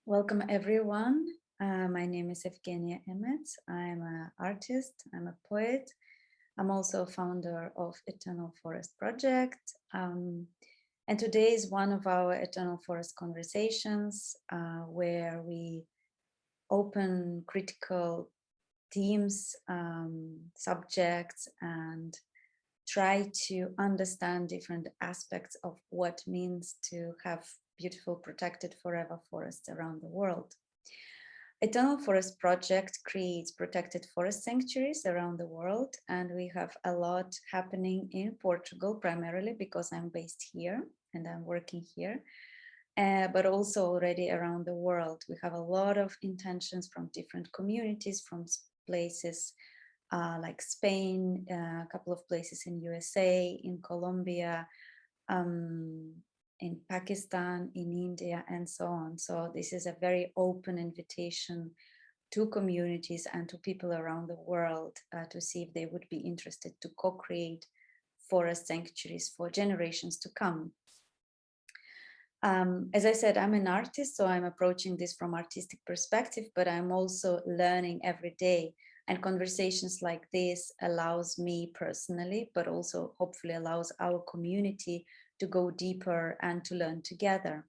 Welcome everyone. My name is Evgenia Emets. I'm an artist, I'm a poet. I'm also a founder of Eternal Forest Project. And today is one of our Eternal Forest conversations where we open critical themes, subjects, and try to understand different aspects of what it means to have beautiful protected forever forests around the world. Eternal Forest Project creates protected forest sanctuaries around the world, and we have a lot happening in Portugal, primarily because I'm based here and I'm working here, but also already around the world. We have a lot of intentions from different communities, from places like Spain, a couple of places in USA, in Colombia, in Pakistan, in India, and so on. So this is a very open invitation to communities and to people around the world to see if they would be interested to co-create forest sanctuaries for generations to come. As I said, I'm an artist, so I'm approaching this from artistic perspective, but I'm also learning every day. And conversations like this allows me personally, but also hopefully allows our community to go deeper and to learn together.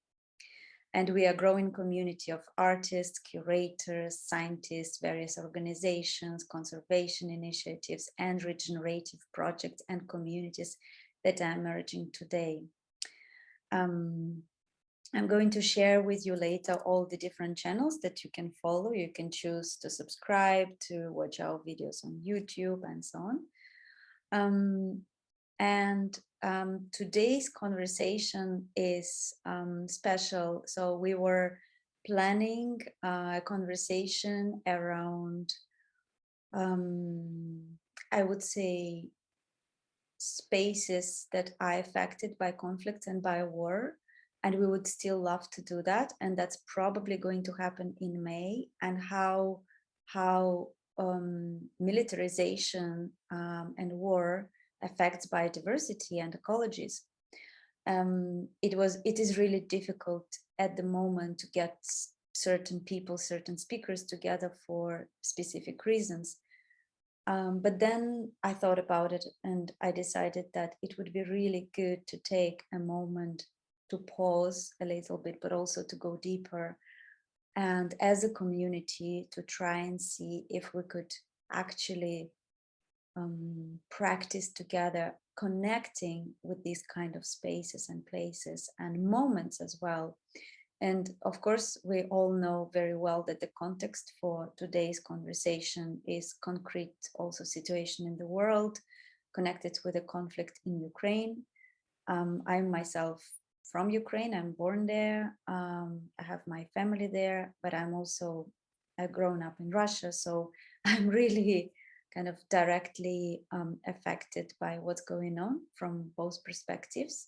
And we are a growing community of artists, curators, scientists, various organizations, conservation initiatives, and regenerative projects and communities that are emerging today. I'm going to share with you later all the different channels that you can follow. You can choose to subscribe, to watch our videos on YouTube, and so on. Today's conversation is special. So we were planning a conversation around, I would say, spaces that are affected by conflicts and by war. And we would still love to do that. And that's probably going to happen in May, and how militarization and war affects biodiversity and ecologies. It is really difficult at the moment to get certain people, certain speakers together for specific reasons. But then I thought about it and I decided that it would be really good to take a moment to pause a little bit, but also to go deeper. And as a community to try and see if we could actually practice together, connecting with these kind of spaces and places and moments as well. And of course, we all know very well that the context for today's conversation is concrete also situation in the world connected with the conflict in Ukraine. I'm myself from Ukraine, I'm born there, I have my family there, but I've grown up in Russia, so I'm really kind of directly affected by what's going on from both perspectives.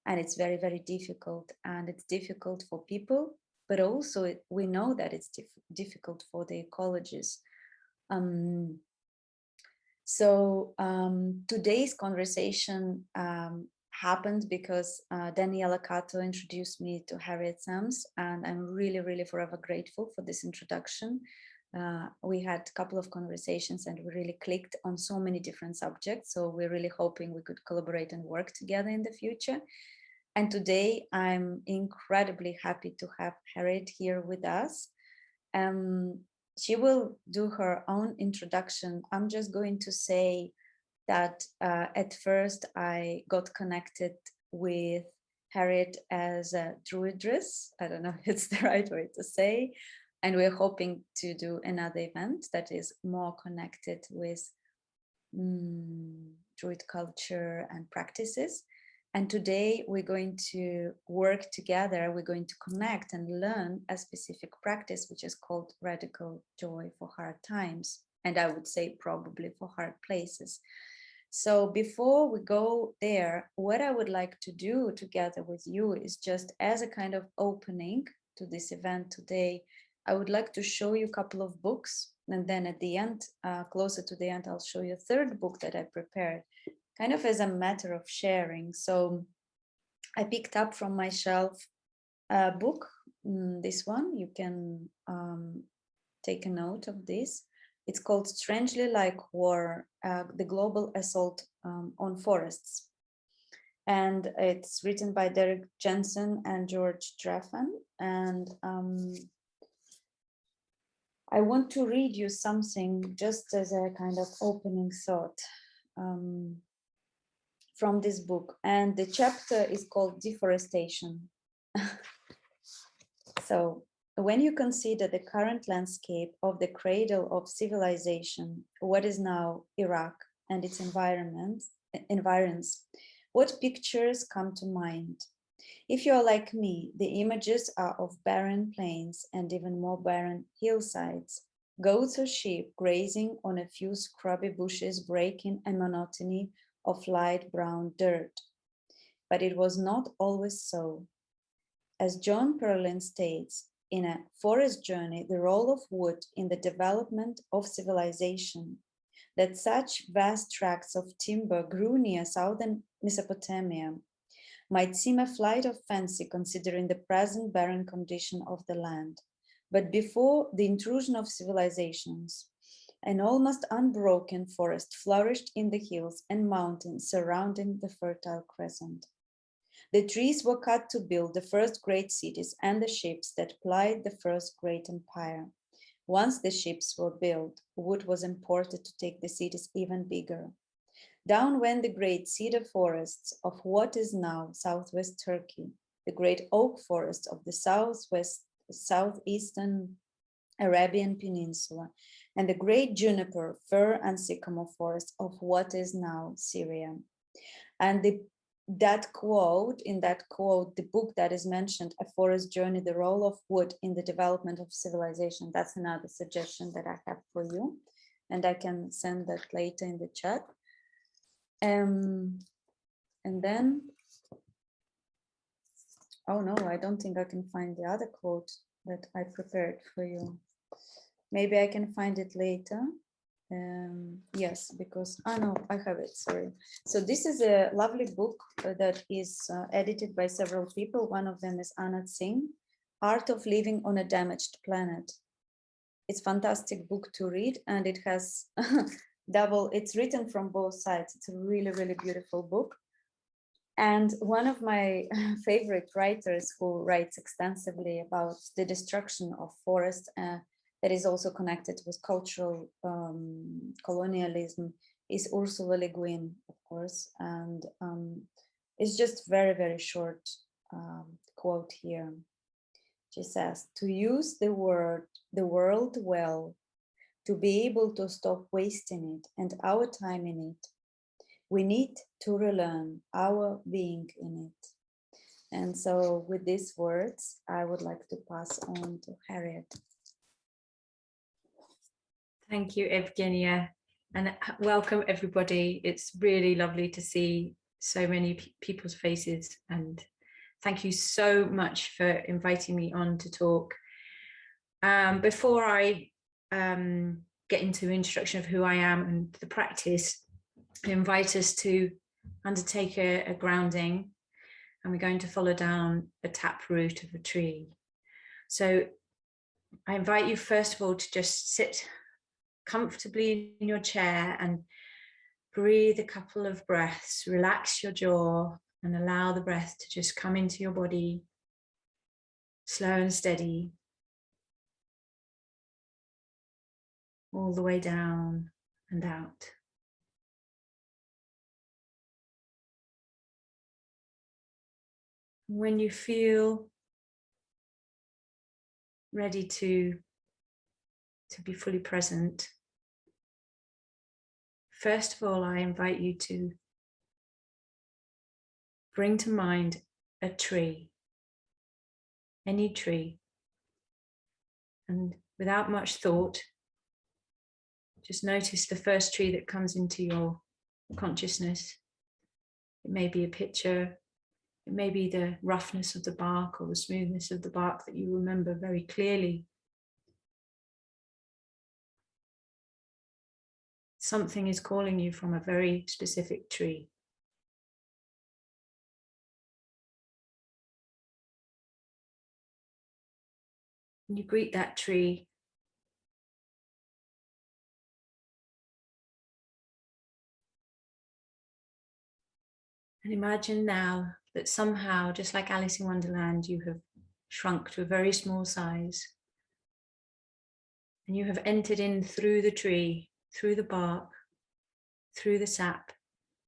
And it's very, very difficult, and it's difficult for people, but also we know that it's difficult for the ecologies. Today's conversation happened because Daniela Cato introduced me to Harriet Sams, and I'm really, really forever grateful for this introduction. We had a couple of conversations and we really clicked on so many different subjects. So we're really hoping we could collaborate and work together in the future. And today I'm incredibly happy to have Harriet here with us. She will do her own introduction. I'm just going to say that at first I got connected with Harriet as a druidess. I don't know if it's the right way to say. And we're hoping to do another event that is more connected with druid culture and practices. And today we're going to work together. We're going to connect and learn a specific practice, which is called radical joy for hard times. And I would say probably for hard places. So before we go there, what I would like to do together with you is just as a kind of opening to this event today, I would like to show you a couple of books. And then at the end, closer to the end, I'll show you a third book that I prepared, kind of as a matter of sharing. So I picked up from my shelf a book this one, you can take a note of this. It's called Strangely Like War, the Global Assault on Forests. And it's written by Derek Jensen and George Draffen. And I want to read you something just as a kind of opening thought from this book. And the chapter is called Deforestation. So when you consider the current landscape of the cradle of civilization, what is now Iraq and its environs, what pictures come to mind? If you are like me, the images are of barren plains and even more barren hillsides, goats or sheep grazing on a few scrubby bushes breaking a monotony of light brown dirt. But it was not always so. As John Perlin states, in A Forest Journey, the role of wood in the development of civilization, that such vast tracts of timber grew near southern Mesopotamia might seem a flight of fancy considering the present barren condition of the land. But before the intrusion of civilizations, an almost unbroken forest flourished in the hills and mountains surrounding the Fertile Crescent. The trees were cut to build the first great cities and the ships that plied the first great empire. Once the ships were built, wood was imported to take the cities even bigger. Down went the great cedar forests of what is now southwest Turkey, the great oak forests of the southeastern Arabian Peninsula, and the great juniper, fir, and sycamore forests of what is now Syria. And in that quote, the book that is mentioned, A Forest Journey, the role of wood in the development of civilization, that's another suggestion that I have for you. And I can send that later in the chat. And then, oh no, I don't think I can find the other quote that I prepared for you. Maybe I can find it later. Yes, because, no, I have it, sorry. So this is a lovely book that is edited by several people. One of them is Anat Singh, Art of Living on a Damaged Planet. It's a fantastic book to read, and it has it's written from both sides. It's a really, really beautiful book. And one of my favorite writers who writes extensively about the destruction of forests that is also connected with cultural colonialism is Ursula Le Guin, of course. And it's just very, very short quote here. She says, to use the world well, to be able to stop wasting it and our time in it, we need to relearn our being in it. And so with these words, I would like to pass on to Harriet. Thank you, Evgenia, and welcome everybody. It's really lovely to see so many people's faces, and thank you so much for inviting me on to talk. Before I get into the introduction of who I am and the practice, I invite us to undertake a grounding, and we're going to follow down a tap root of a tree. So I invite you first of all to just sit comfortably in your chair and breathe a couple of breaths, relax your jaw and allow the breath to just come into your body, slow and steady, all the way down and out. When you feel ready to be fully present, first of all, I invite you to bring to mind a tree, any tree, and without much thought, just notice the first tree that comes into your consciousness. It may be a picture, it may be the roughness of the bark or the smoothness of the bark that you remember very clearly. Something is calling you from a very specific tree. And you greet that tree. And imagine now that somehow, just like Alice in Wonderland, you have shrunk to a very small size. And you have entered in through the tree, through the bark, through the sap.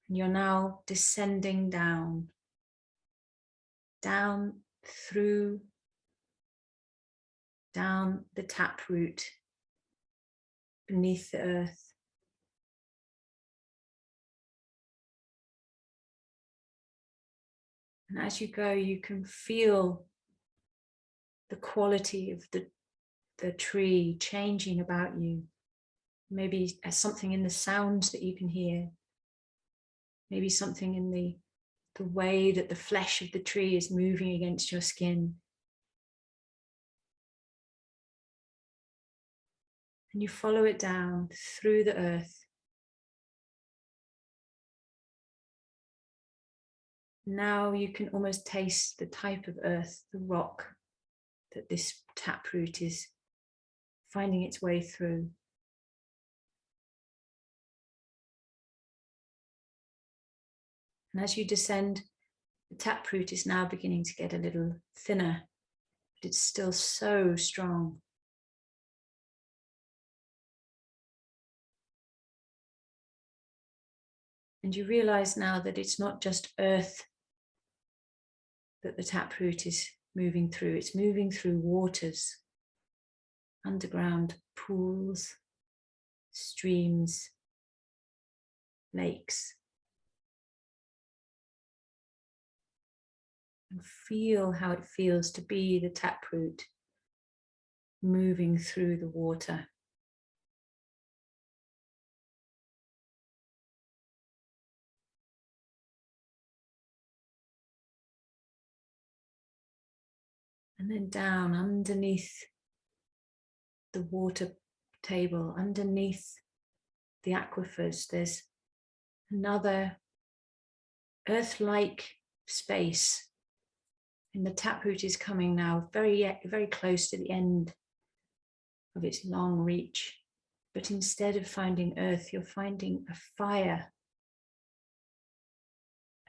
And you're now descending down, down through, down the taproot, beneath the earth. And as you go, you can feel the quality of the tree changing about you. Maybe as something in the sounds that you can hear. Maybe something in the way that the flesh of the tree is moving against your skin. And you follow it down through the earth. Now you can almost taste the type of earth, the rock that this taproot is finding its way through. And as you descend, the taproot is now beginning to get a little thinner, but it's still so strong. And you realize now that it's not just earth that the taproot is moving through, it's moving through waters, underground pools, streams, lakes. And feel how it feels to be the taproot moving through the water. And then down underneath the water table, underneath the aquifers, there's another earth-like space. And the taproot is coming now very, very close to the end of its long reach. But instead of finding earth, you're finding a fire,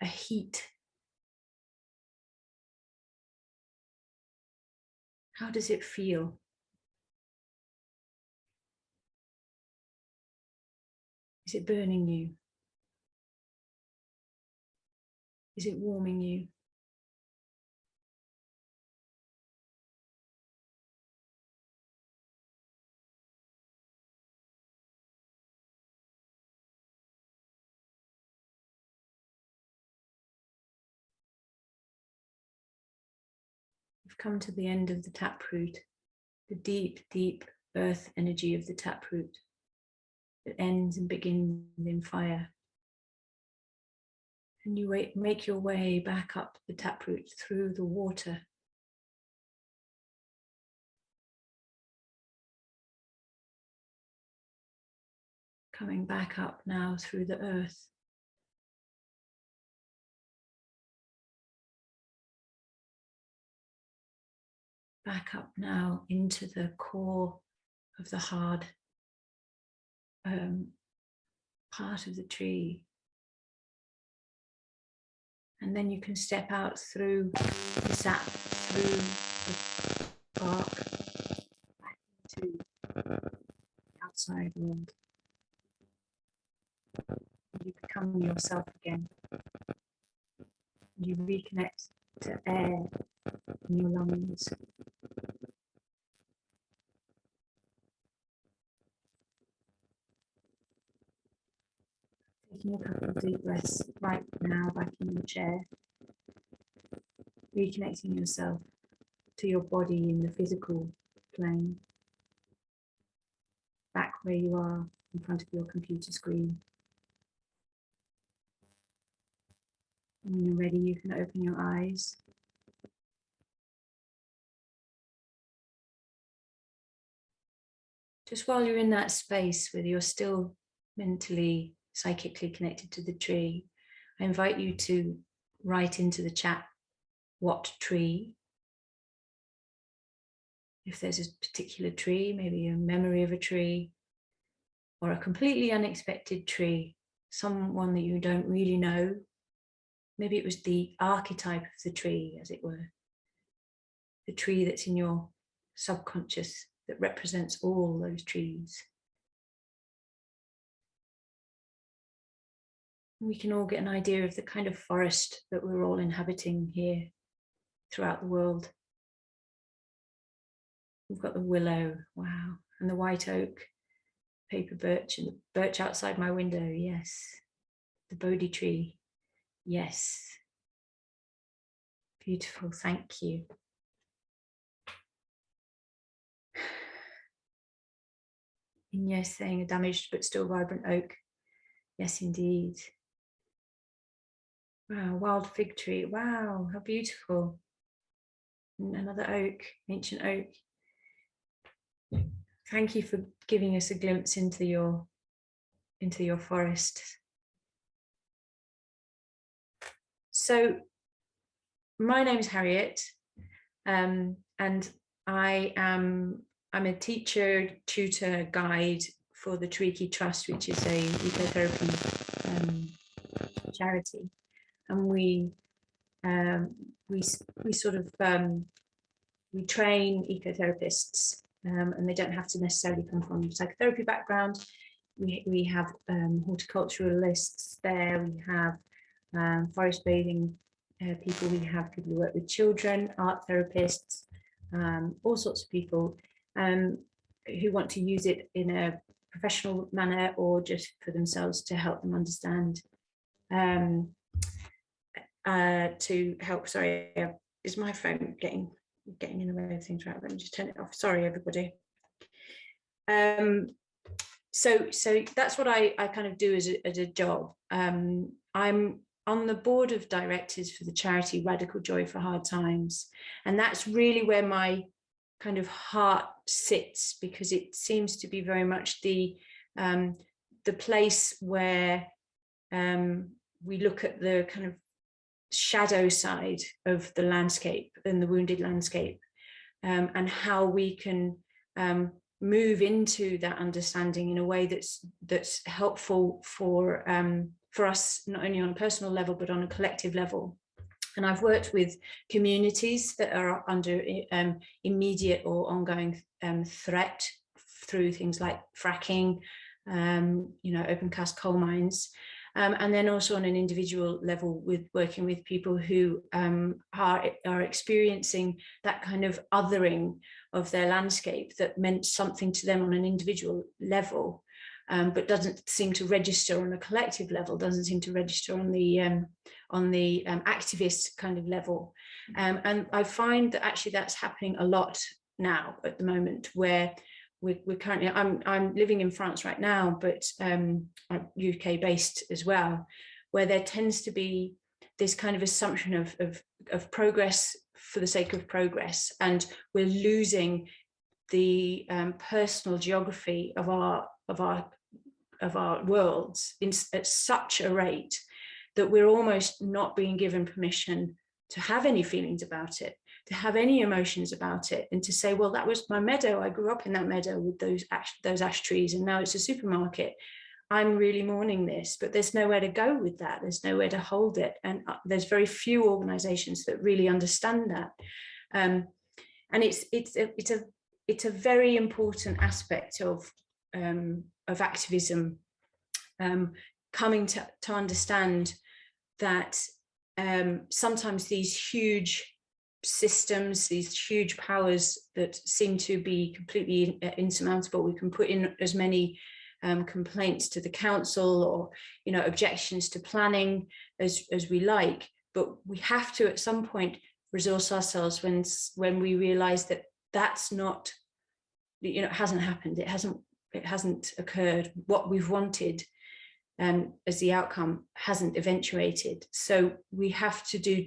a heat. How does it feel? Is it burning you? Is it warming you? We've come to the end of the taproot, the deep, deep earth energy of the taproot that ends and begins in fire. And you make your way back up the taproot through the water. Coming back up now through the earth. Back up now into the core of the hard part of the tree. And then you can step out through the sap, through the bark, back into the outside world. You become yourself again. You reconnect to air in your lungs. Taking a couple of deep breaths right now back in your chair. Reconnecting yourself to your body in the physical plane. Back where you are in front of your computer screen. And when you're ready, you can open your eyes. Just while you're in that space where you're still mentally, psychically connected to the tree, I invite you to write into the chat, what tree? if there's a particular tree, maybe a memory of a tree, or a completely unexpected tree, someone that you don't really know. Maybe it was the archetype of the tree, as it were, the tree that's in your subconscious that represents all those trees. We can all get an idea of the kind of forest that we're all inhabiting here throughout the world. We've got the willow, wow, and the white oak, paper birch, and the birch outside my window, yes. The Bodhi tree, yes. Beautiful, thank you. Inez saying a damaged but still vibrant oak. Yes, indeed. Wow, wild fig tree, wow, how beautiful. And another oak, ancient oak. Thank you for giving us a glimpse into your forest. So my name is Harriet, and I'm a teacher, tutor, guide for the Treaty Trust, which is a ecotherapy charity, and we train ecotherapists, and they don't have to necessarily come from a psychotherapy background. We have horticulturalists there, we have forest bathing people, we have people who work with children, art therapists, all sorts of people who want to use it in a professional manner or just for themselves to help them understand, to help, sorry, is my phone getting in the way of things? Right, let me just turn it off. Sorry, everybody. So that's what I kind of do as a job. I'm on the board of directors for the charity Radical Joy for Hard Times, and that's really where my kind of heart sits, because it seems to be very much the place where we look at the kind of shadow side of the landscape and the wounded landscape, and how we can move into that understanding in a way that's helpful for us, not only on a personal level but on a collective level. And I've worked with communities that are under immediate or ongoing threat through things like fracking, open cast coal mines. And then also on an individual level with working with people who are experiencing that kind of othering of their landscape that meant something to them on an individual level, but doesn't seem to register on a collective level, doesn't seem to register on the activist kind of level. And I find that actually that's happening a lot now at the moment, where we're currently, I'm living in France right now, but I'm UK based as well, where there tends to be this kind of assumption of progress for the sake of progress, and we're losing the personal geography of our worlds at such a rate that we're almost not being given permission to have any feelings about it, to have any emotions about it, and to say, well, that was my meadow, I grew up in that meadow with those ash trees, and now it's a supermarket. I'm really mourning this, but there's nowhere to go with that. There's nowhere to hold it, and there's very few organizations that really understand that. And it's a very important aspect of activism, coming to understand that sometimes these huge systems, these huge powers that seem to be completely insurmountable, we can put in as many complaints to the council, or objections to planning as we like, but we have to at some point resource ourselves when we realize that that's not, it hasn't happened, it hasn't occurred, what we've wanted as the outcome hasn't eventuated. So we have to do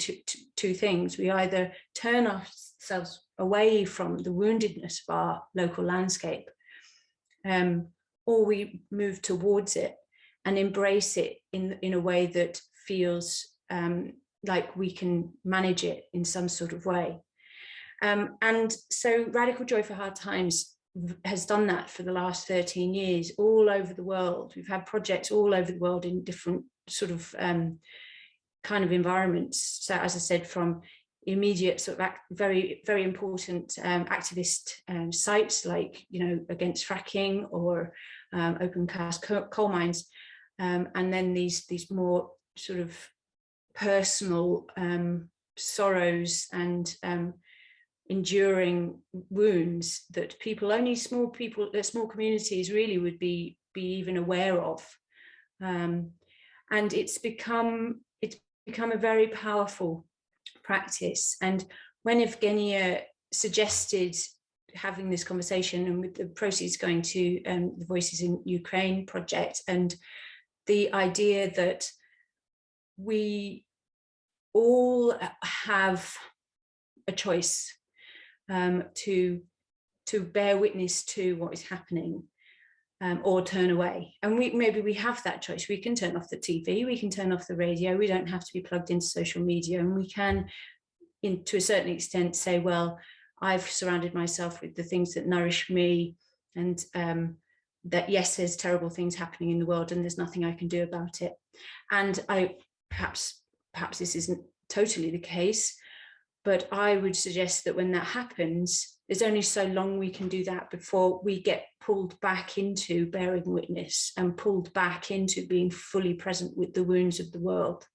two things. We either turn ourselves away from the woundedness of our local landscape, or we move towards it and embrace it in a way that feels like we can manage it in some sort of way. And so Radical Joy for Hard Times has done that for the last 13 years all over the world. We've had projects all over the world in different sort of kind of environments. So as I said, from immediate sort of very, very important activist sites like, you know, against fracking or open cast coal mines, and then these more sort of personal sorrows and enduring wounds that small communities really would be even aware of, and it's become a very powerful practice. And when Evgenia suggested having this conversation, and with the proceeds going to the Voices in Ukraine project, and the idea that we all have a choice to bear witness to what is happening, or turn away. And maybe we have that choice. We can turn off the TV, we can turn off the radio, we don't have to be plugged into social media, and we can, to a certain extent, say, well, I've surrounded myself with the things that nourish me, and that, yes, there's terrible things happening in the world and there's nothing I can do about it. And perhaps this isn't totally the case, but I would suggest that when that happens, there's only so long we can do that before we get pulled back into bearing witness and pulled back into being fully present with the wounds of the world.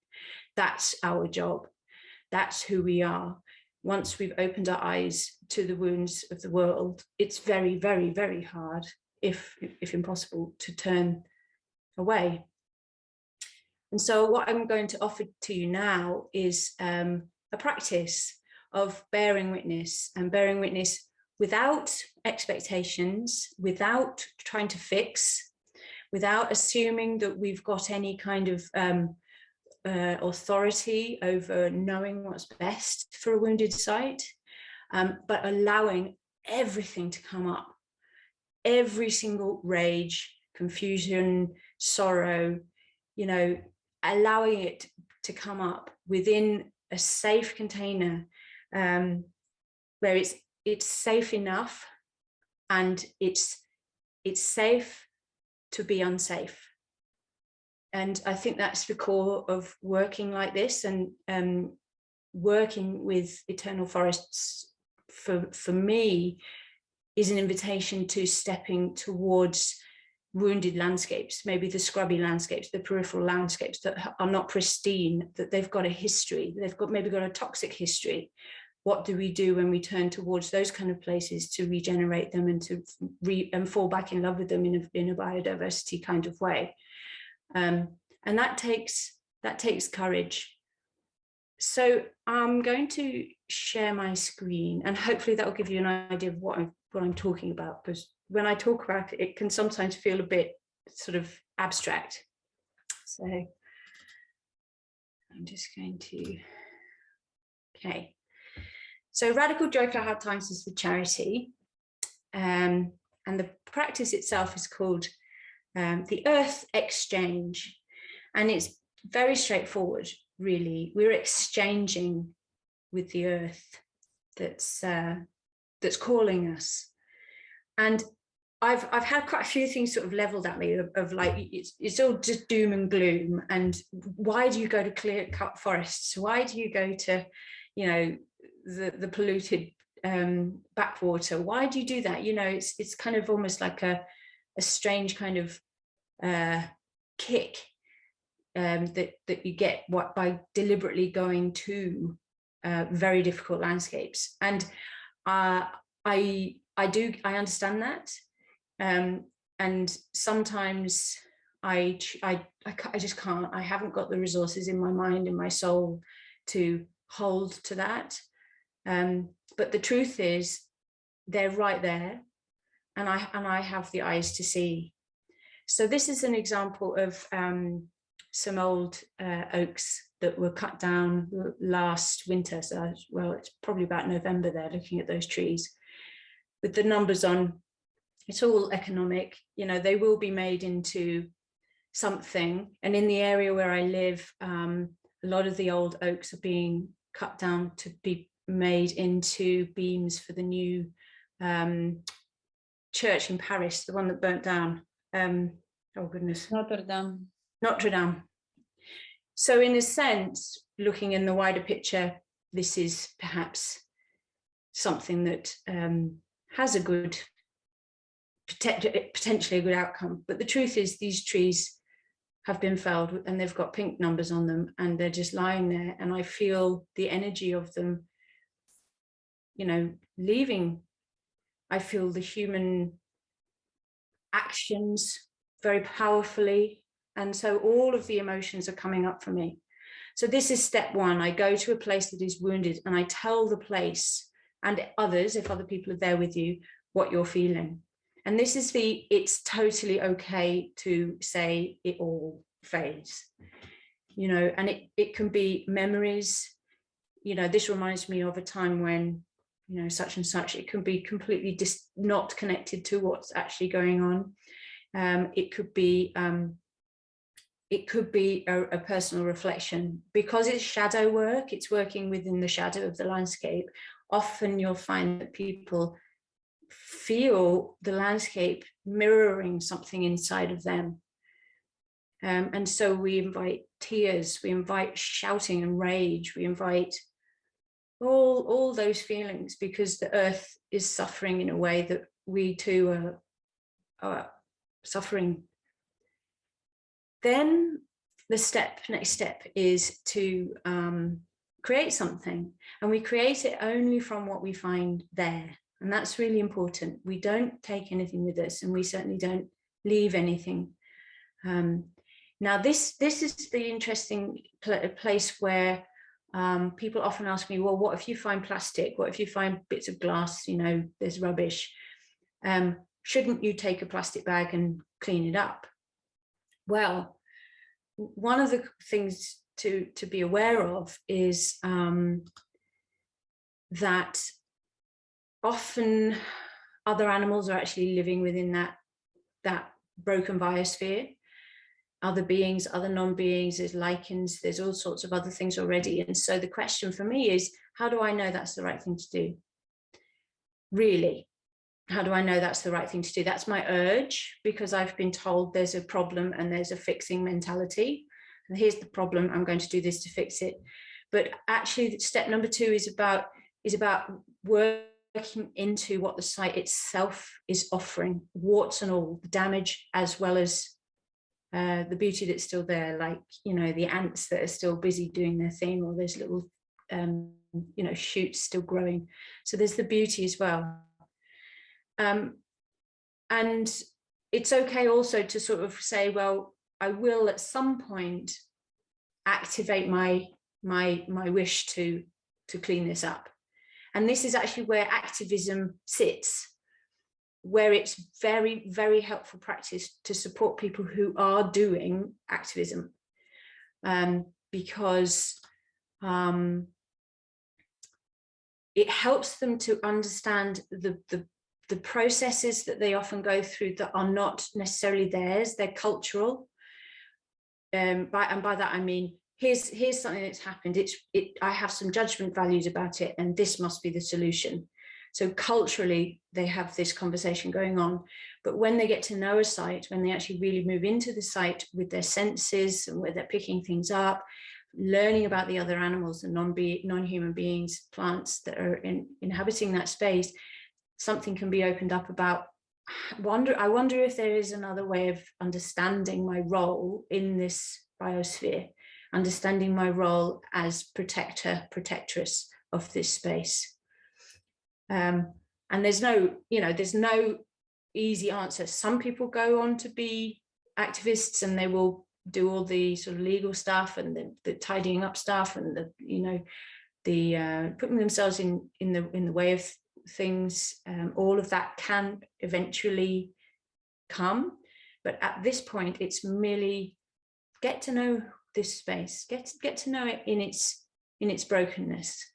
That's our job. That's who we are. Once we've opened our eyes to the wounds of the world, it's very, very, very hard, if impossible, to turn away. And so what I'm going to offer to you now is a practice of bearing witness, and bearing witness without expectations, without trying to fix, without assuming that we've got any kind of authority over knowing what's best for a wounded site, but allowing everything to come up, every single rage, confusion, sorrow, you know, allowing it to come up within a safe container, where it's safe enough, and it's safe to be unsafe. And I think that's the core of working like this, and working with Eternal Forests for me is an invitation to stepping towards wounded landscapes, maybe the scrubby landscapes, the peripheral landscapes that are not pristine, that they've got a history, they've maybe got a toxic history. What do we do when we turn towards those kind of places to regenerate them and to fall back in love with them in a biodiversity kind of way? And that takes courage. So I'm going to share my screen, and hopefully that will give you an idea of what I'm talking about, because when I talk about it, it can sometimes feel a bit sort of abstract. So I'm just going to, okay. So Radical Joy for Hard Times is the charity, and the practice itself is called the Earth Exchange, and it's very straightforward, really. We're exchanging with the earth that's calling us. And I've had quite a few things sort of leveled at me of like, it's all just doom and gloom. And why do you go to clear cut forests? Why do you go to, you know, the polluted backwater? Why do you do that? You know, it's kind of almost like a strange kind of kick that you get by deliberately going to very difficult landscapes. And I understand that, and sometimes I just can't. I haven't got the resources in my mind and my soul to hold to that. But the truth is, they're right there, and I have the eyes to see. So this is an example of some old oaks that were cut down last winter. So, well, it's probably about November there, looking at those trees with the numbers on. It's all economic, you know, they will be made into something. And in the area where I live, a lot of the old oaks are being cut down to be made into beams for the new church in Paris, the one that burnt down. Oh goodness. Notre Dame. Notre Dame. So in a sense, looking in the wider picture, this is perhaps something that has a good, potentially a good outcome. But the truth is these trees have been felled and they've got pink numbers on them and they're just lying there. And I feel the energy of them, you know, leaving. I feel the human actions very powerfully. And so all of the emotions are coming up for me. So this is step one. I go to a place that is wounded and I tell the place and others, if other people are there with you, what you're feeling. And this is it's totally okay to say it all fades, you know, and it can be memories. You know, this reminds me of a time when, you know, such and such, it can be completely not connected to what's actually going on. It could be a personal reflection. Because it's shadow work, it's working within the shadow of the landscape. Often you'll find that people feel the landscape mirroring something inside of them. And so we invite tears, we invite shouting and rage, we invite all those feelings, because the earth is suffering in a way that we too are suffering. Then the next step is to create something, and we create it only from what we find there. And that's really important. We don't take anything with us, and we certainly don't leave anything. Now, this is the interesting place where people often ask me, well, what if you find plastic? What if you find bits of glass? You know, there's rubbish. Shouldn't you take a plastic bag and clean it up? Well, one of the things to be aware of is that often other animals are actually living within that broken biosphere. Other beings, other non-beings, there's lichens, there's all sorts of other things already. And so the question for me is, how do I know that's the right thing to do? Really, how do I know that's the right thing to do? That's my urge, because I've been told there's a problem and there's a fixing mentality. And here's the problem, I'm going to do this to fix it. But actually, step number two is about working into what the site itself is offering, warts and all, the damage as well as the beauty that's still there, like, you know, the ants that are still busy doing their thing, or there's little, you know, shoots still growing. So there's the beauty as well. And it's okay also to sort of say, well, I will at some point activate my wish to clean this up. And this is actually where activism sits, where it's very, very helpful practice to support people who are doing activism, because it helps them to understand the processes that they often go through that are not necessarily theirs, they're cultural. And by that I mean, here's something that's happened, I have some judgment values about it, and this must be the solution. So culturally, they have this conversation going on. But when they get to know a site, when they actually really move into the site with their senses and where they're picking things up, learning about the other animals, the non-human beings, plants that are inhabiting that space, something can be opened up about, I wonder if there is another way of understanding my role in this biosphere, understanding my role as protector, protectress of this space. And there's no easy answer. Some people go on to be activists and they will do all the sort of legal stuff and the tidying up stuff and the putting themselves in the way of things. All of that can eventually come, but at this point, it's merely get to know this space, get to know it in its brokenness.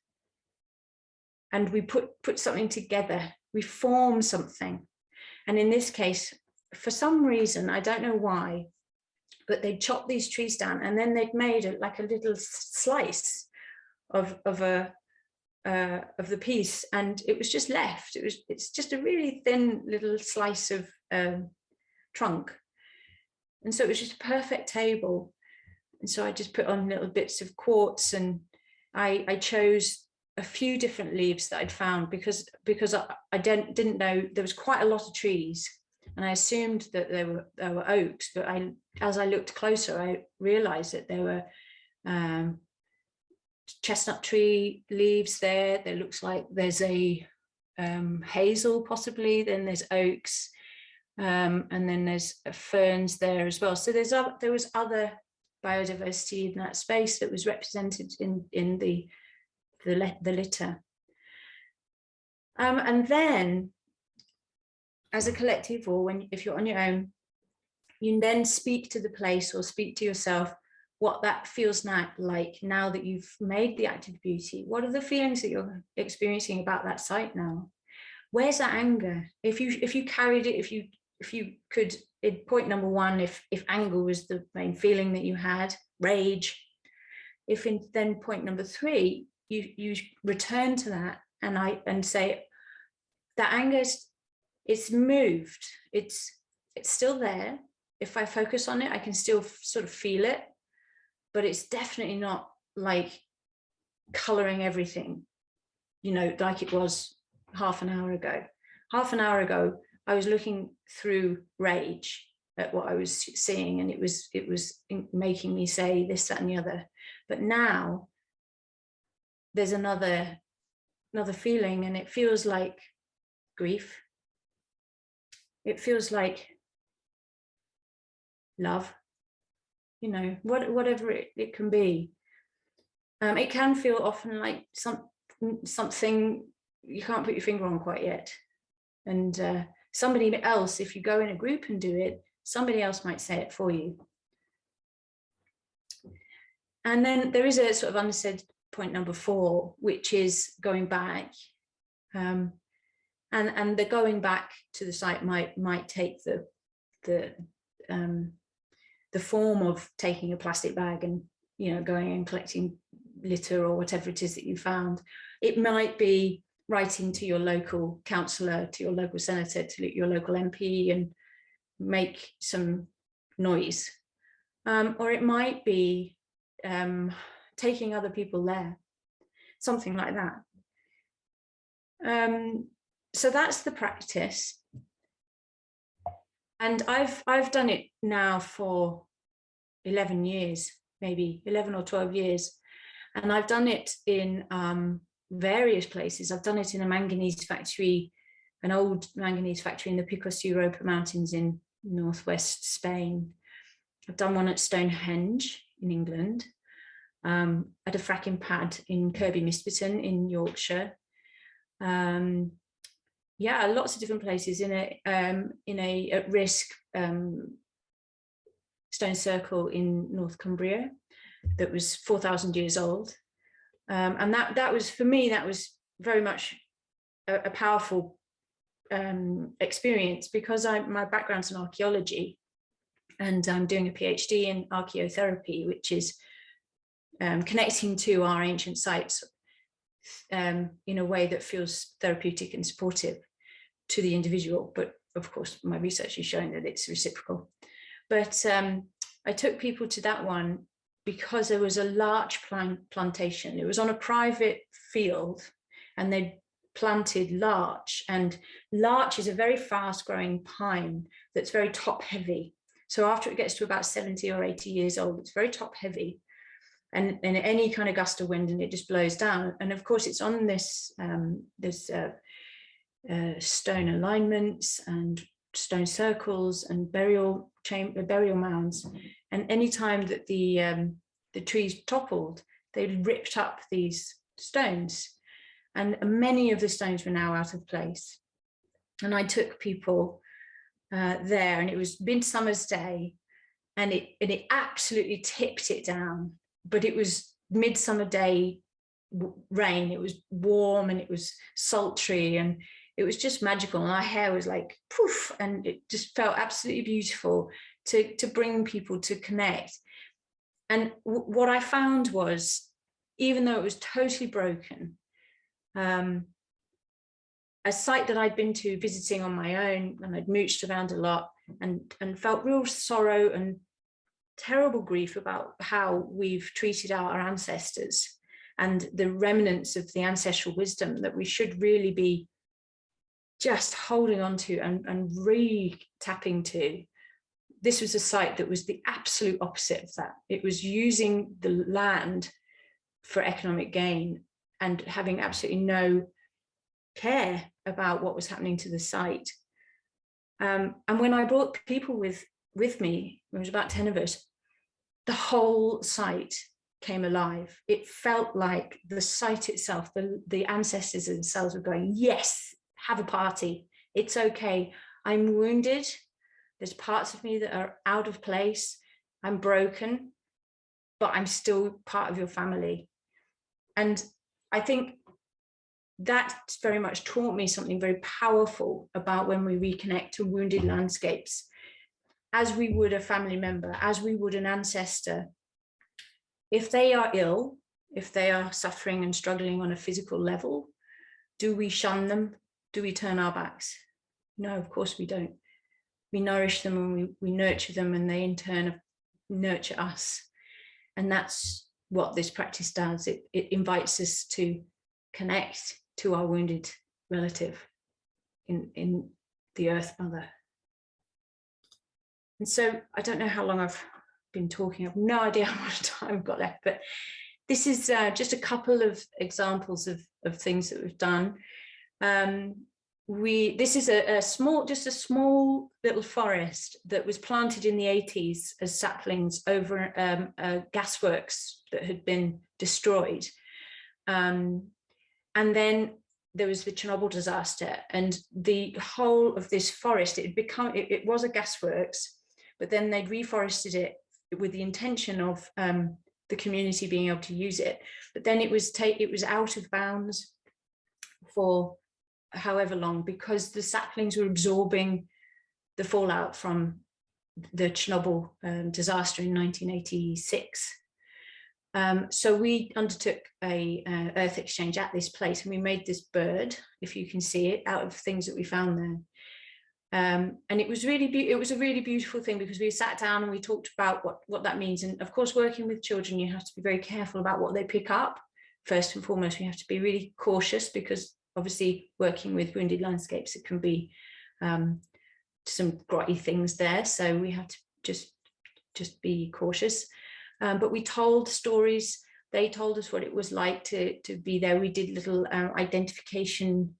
And we put something together, we form something. And in this case, for some reason, I don't know why, but they chopped these trees down and then they'd made like a little slice of a the piece, and it was just left. It's just a really thin little slice of trunk, and so it was just a perfect table. And so I just put on little bits of quartz, and I chose a few different leaves that I'd found because I didn't know there was quite a lot of trees, and I assumed that there were oaks, but as I looked closer, I realized that there were chestnut tree leaves there. There looks like there's a hazel possibly, then there's oaks, and then there's ferns there as well. So there was other biodiversity in that space that was represented in the litter. And then as a collective, or if you're on your own, you then speak to the place or speak to yourself what that feels like now that you've made the act of beauty. What are the feelings that you're experiencing about that site now? Where's that anger? If you carried it, if you could, in point number one, if anger was the main feeling that you had, rage. If in then point number three, you return to that and say that anger it's moved. It's still there. If I focus on it, I can still sort of feel it. But it's definitely not like coloring everything, like it was half an hour ago. Half an hour ago, I was looking through rage at what I was seeing, and it was making me say this, that, and the other. But now there's another feeling, and it feels like grief. It feels like love. Whatever it can be. It can feel often like something you can't put your finger on quite yet. And somebody else, if you go in a group and do it, somebody else might say it for you. And then there is a sort of unsaid point number 4, which is going back. And the going back to the site might take the form of taking a plastic bag and going and collecting litter or whatever it is that you found. It might be writing to your local councillor, to your local senator, to your local MP and make some noise. Or it might be taking other people there, something like that. So that's the practice. And I've done it now for 11 years, maybe 11 or 12 years. And I've done it in various places. I've done it in a manganese factory, an old manganese factory in the Picos de Europa Mountains in northwest Spain. I've done one at Stonehenge in England, at a fracking pad in Kirby Misperton in Yorkshire. Yeah, lots of different places in a at-risk stone circle in North Cumbria that was 4,000 years old, and that was, for me, that was very much a powerful experience, because my background's in archaeology, and I'm doing a PhD in archaeotherapy, which is connecting to our ancient sites in a way that feels therapeutic and supportive to the individual. But of course, my research is showing that it's reciprocal. But I took people to that one because there was a larch plantation. It was on a private field, and they planted larch, and larch is a very fast growing pine that's very top heavy. So after it gets to about 70 or 80 years old, it's very top heavy. And any kind of gust of wind and it just blows down. And of course, it's on this stone alignments and stone circles and burial mounds. And any time that the trees toppled, they ripped up these stones. And many of the stones were now out of place. And I took people there, and it was Midsummer's Day, and it absolutely tipped it down. But it was Midsummer Day rain. It was warm and it was sultry, and it was just magical. And our hair was like poof, and it just felt absolutely beautiful to bring people to connect. And what I found was, even though it was totally broken, a site that I'd been to visiting on my own, and I'd mooched around a lot and felt real sorrow and terrible grief about how we've treated our ancestors and the remnants of the ancestral wisdom that we should really be just holding on to and re-tapping to. This was a site that was the absolute opposite of that. It was using the land for economic gain and having absolutely no care about what was happening to the site. And when I brought people with me, there was about 10 of us, the whole site came alive. It felt like the site itself, the ancestors themselves were going, yes, have a party. It's okay. I'm wounded. There's parts of me that are out of place. I'm broken, but I'm still part of your family. And I think that very much taught me something very powerful about when we reconnect to wounded landscapes, as we would a family member, as we would an ancestor. If they are ill, if they are suffering and struggling on a physical level, do we shun them? Do we turn our backs? No, of course we don't. We nourish them and we nurture them, and they in turn nurture us. And that's what this practice does. It invites us to connect to our wounded relative in the Earth Mother. And so I don't know how long I've been talking. I've no idea how much time I've got left, but this is just a couple of examples of things that we've done. This is a small little forest that was planted in the 80s as saplings over gasworks that had been destroyed. And then there was the Chernobyl disaster, and the whole of this forest, it was a gasworks, but then they'd reforested it with the intention of the community being able to use it. But then it was out of bounds for however long, because the saplings were absorbing the fallout from the Chernobyl disaster in 1986. So we undertook a earth exchange at this place, and we made this bird, if you can see it, out of things that we found there. And it was a really beautiful thing, because we sat down and we talked about what that means. And of course, working with children, you have to be very careful about what they pick up. First and foremost, we have to be really cautious, because obviously working with wounded landscapes, it can be some grotty things there. So we have to just be cautious. But we told stories. They told us what it was like to be there. We did little identification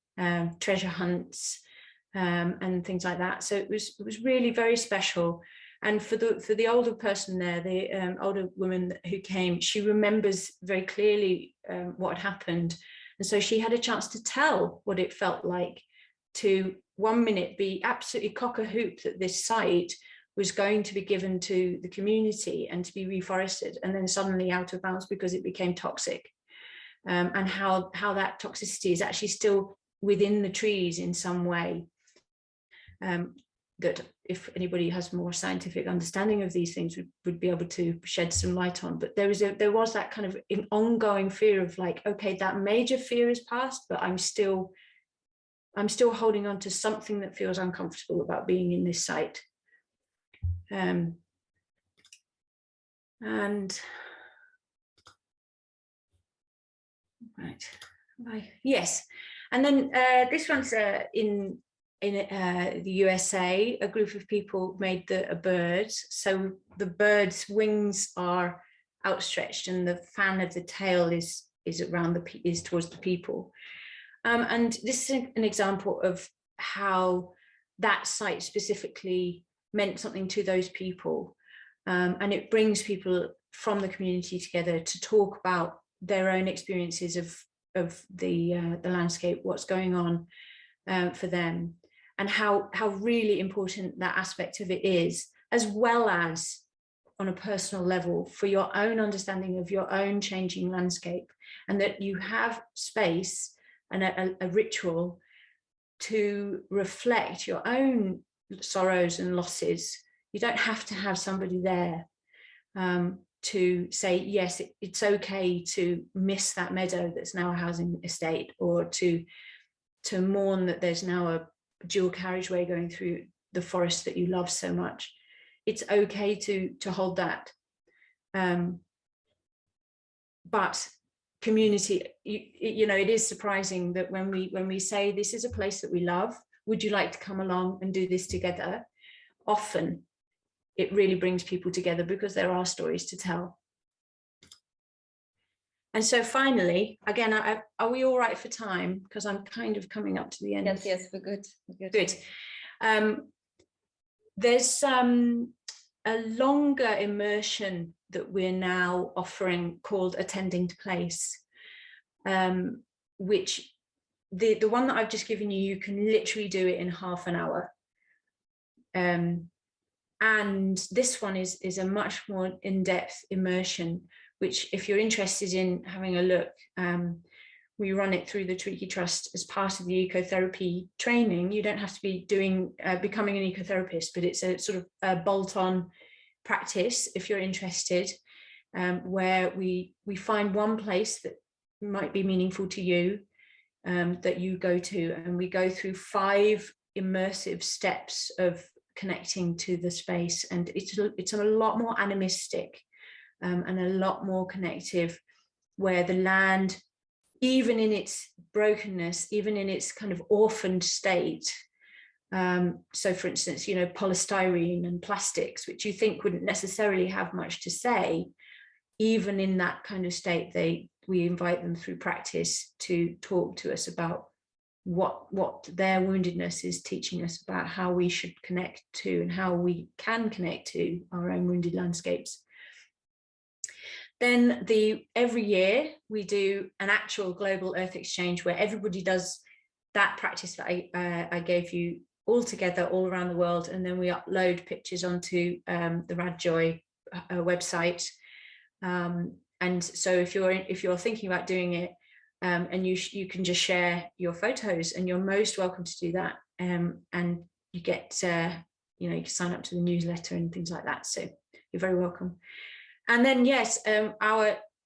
treasure hunts and things like that. So it was really very special. And for the older person there, the older woman who came, she remembers very clearly what had happened. And so she had a chance to tell what it felt like to 1 minute be absolutely cock-a-hoop that this site was going to be given to the community and to be reforested, and then suddenly out of bounds because it became toxic, and how that toxicity is actually still within the trees in some way, that if anybody has more scientific understanding of these things would be able to shed some light on. But there was that kind of an ongoing fear of like, okay, that major fear is past, but I'm still holding on to something that feels uncomfortable about being in this site. And right, yes, and then this one's in the USA. A group of people made a bird. So the bird's wings are outstretched, and the fan of the tail is towards the people. And this is an example of how that site specifically meant something to those people, and it brings people from the community together to talk about their own experiences of the landscape, what's going on for them, and how really important that aspect of it is, as well as on a personal level for your own understanding of your own changing landscape, and that you have space and a ritual to reflect your own sorrows and losses. You don't have to have somebody there to say, yes, it's okay to miss that meadow that's now a housing estate, or to mourn that there's now a dual carriageway going through the forest that you love so much. It's okay to hold that. But community, you know, it is surprising that when we say this is a place that we love, would you like to come along and do this together? Often it really brings people together because there are stories to tell. And so finally, again, are we all right for time? Because I'm kind of coming up to the end. Yes, we're good. We're good. There's a longer immersion that we're now offering called Attending to Place, which the one that I've just given you, you can literally do it in half an hour. And this one is a much more in-depth immersion, which if you're interested in having a look, we run it through the Tweaky Trust as part of the ecotherapy training. You don't have to be doing becoming an ecotherapist, but it's a sort of a bolt-on practice if you're interested, where we find one place that might be meaningful to you, that you go to, and we go through 5 immersive steps of connecting to the space, and it's a lot more animistic and a lot more connective, where the land, even in its brokenness, even in its kind of orphaned state, so for instance, you know, polystyrene and plastics, which you think wouldn't necessarily have much to say, even in that kind of state, we invite them through practice to talk to us about what their woundedness is teaching us about how we should connect to, and how we can connect to our own wounded landscapes. Then every year we do an actual global earth exchange where everybody does that practice that I gave you all together all around the world, and then we upload pictures onto the Radjoy website. And so if you're thinking about doing it, and you can just share your photos, and you're most welcome to do that, and you get you know, you can sign up to the newsletter and things like that, so you're very welcome. And then yes,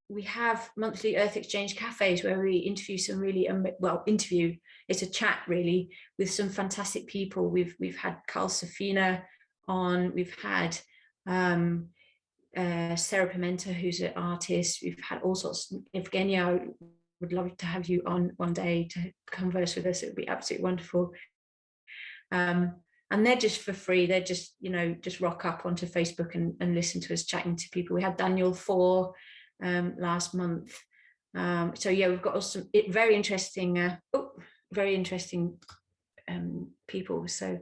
we have monthly Earth Exchange cafes where we interview some really it's a chat really with some fantastic people. We've had Carl Safina on, we've had Sarah Pimenta, who's an artist, we've had all sorts. Evgenia, I would love to have you on one day to converse with us. It would be absolutely wonderful. And they're just for free. They're just, you know, just rock up onto Facebook and listen to us chatting to people. We had Daniel Four last month. So yeah, we've got some very interesting people. So,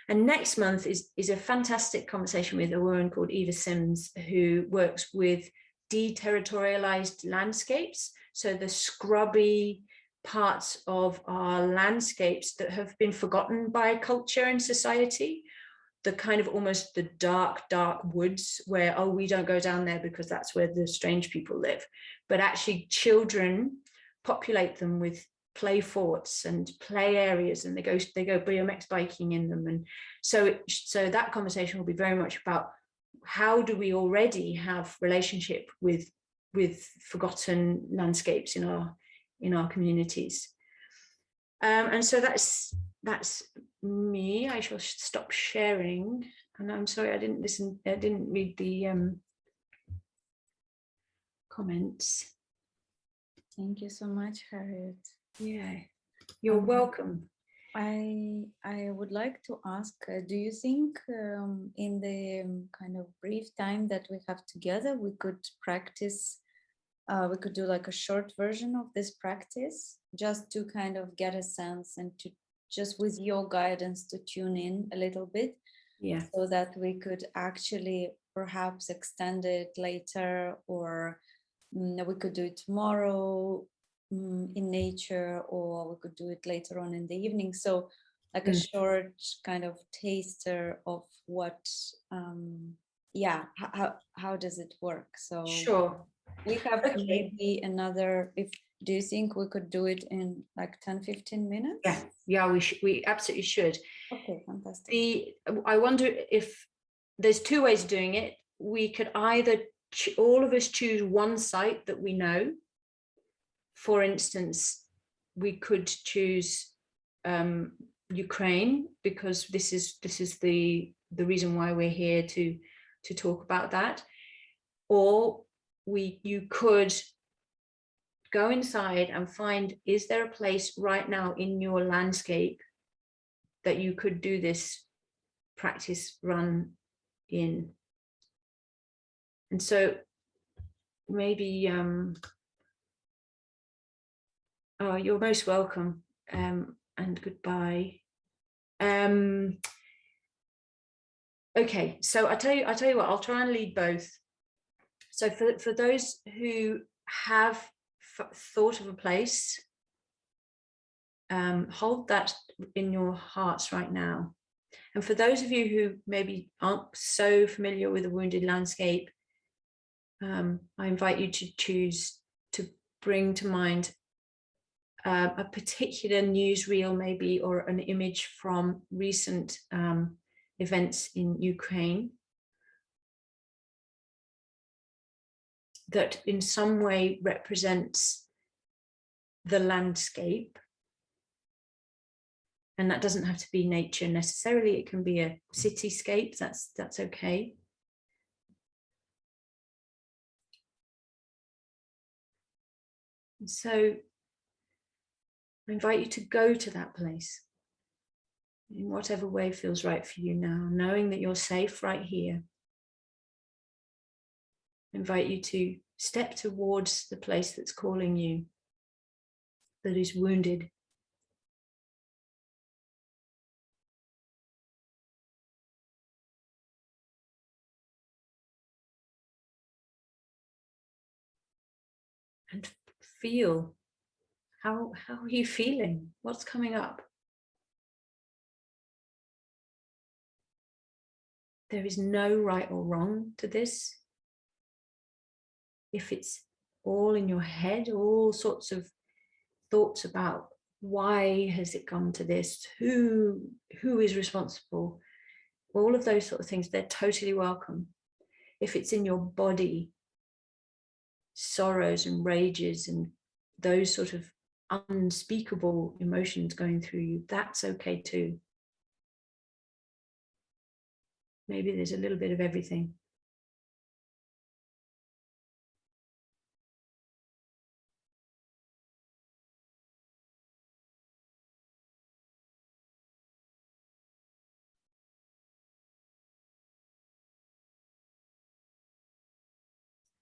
and next month is a fantastic conversation with a woman called Eva Sims, who works with deterritorialized landscapes. So the scrubby parts of our landscapes that have been forgotten by culture and society, the kind of almost the dark woods where, oh, we don't go down there because that's where the strange people live. But actually children populate them with play forts and play areas, and they go BMX biking in them. And so that conversation will be very much about how do we already have relationship with forgotten landscapes in our communities. And so that's me. I shall stop sharing, and I'm sorry I didn't read the comments. Thank you so much, Harriet. Yeah, you're welcome. I would like to ask, do you think in the kind of brief time that we have together, we could practice, we could do like a short version of this practice, just to kind of get a sense and to just with your guidance to tune in a little bit, yeah, so that we could actually perhaps extend it later, or we could do it tomorrow in nature, or we could do it later on in the evening. So like a short kind of taster of what, how does it work? So sure. We have maybe another, do you think we could do it in like 10-15 minutes? Yeah, we absolutely should. Okay, fantastic. I wonder if there's two ways of doing it. We could either all of us choose one site that we know. For instance, we could choose Ukraine, because this is the reason why we're here to talk about that. Or you could go inside and find, is there a place right now in your landscape that you could do this practice run in? And so maybe, oh, you're most welcome, and goodbye. Okay, so I tell you what, I'll try and lead both. So for those who have thought of a place, hold that in your hearts right now. And for those of you who maybe aren't so familiar with the wounded landscape, I invite you to choose to bring to mind a particular newsreel maybe, or an image from recent events in Ukraine that in some way represents the landscape. And that doesn't have to be nature necessarily, it can be a cityscape, that's okay. And so I invite you to go to that place in whatever way feels right for you now, knowing that you're safe right here. I invite you to step towards the place that's calling you, that is wounded. And feel, how are you feeling? What's coming up? There is no right or wrong to this. If it's all in your head, all sorts of thoughts about why has it come to this, who is responsible, all of those sort of things, they're totally welcome. If it's in your body, sorrows and rages and those sort of unspeakable emotions going through you, that's okay too. Maybe there's a little bit of everything.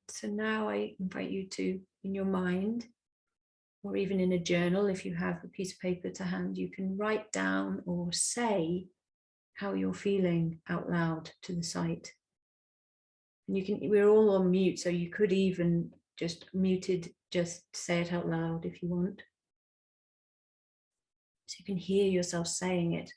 So now I invite you to, in your mind, or even in a journal, if you have a piece of paper to hand, you can write down or say how you're feeling out loud to the site. And you can, we're all on mute, so you could even just just say it out loud if you want. So you can hear yourself saying it.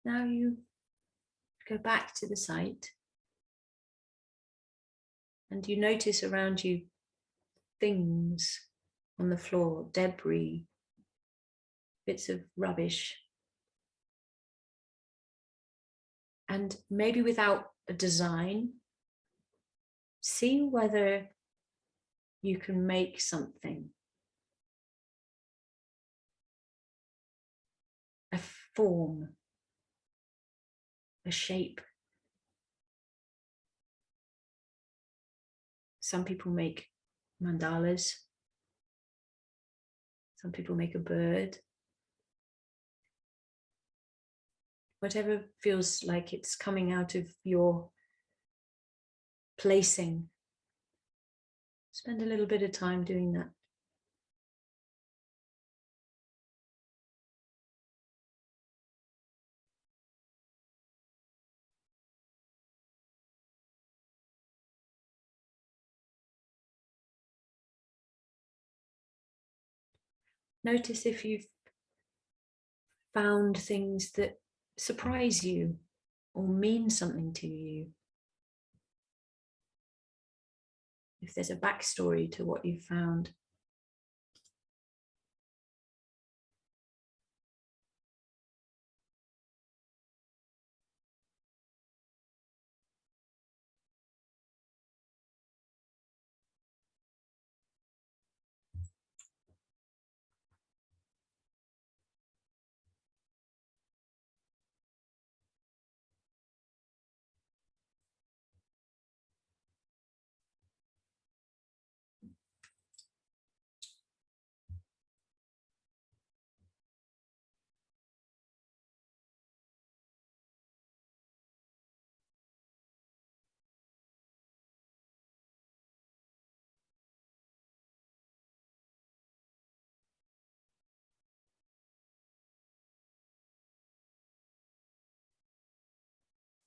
Now you go back to the site and you notice around you things on the floor, debris, bits of rubbish. And maybe without a design, see whether you can make something, a form, a shape. Some people make mandalas. Some people make a bird. Whatever feels like it's coming out of your placing. Spend a little bit of time doing that. Notice if you've found things that surprise you or mean something to you. If there's a backstory to what you've found.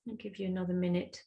I'll give you another minute.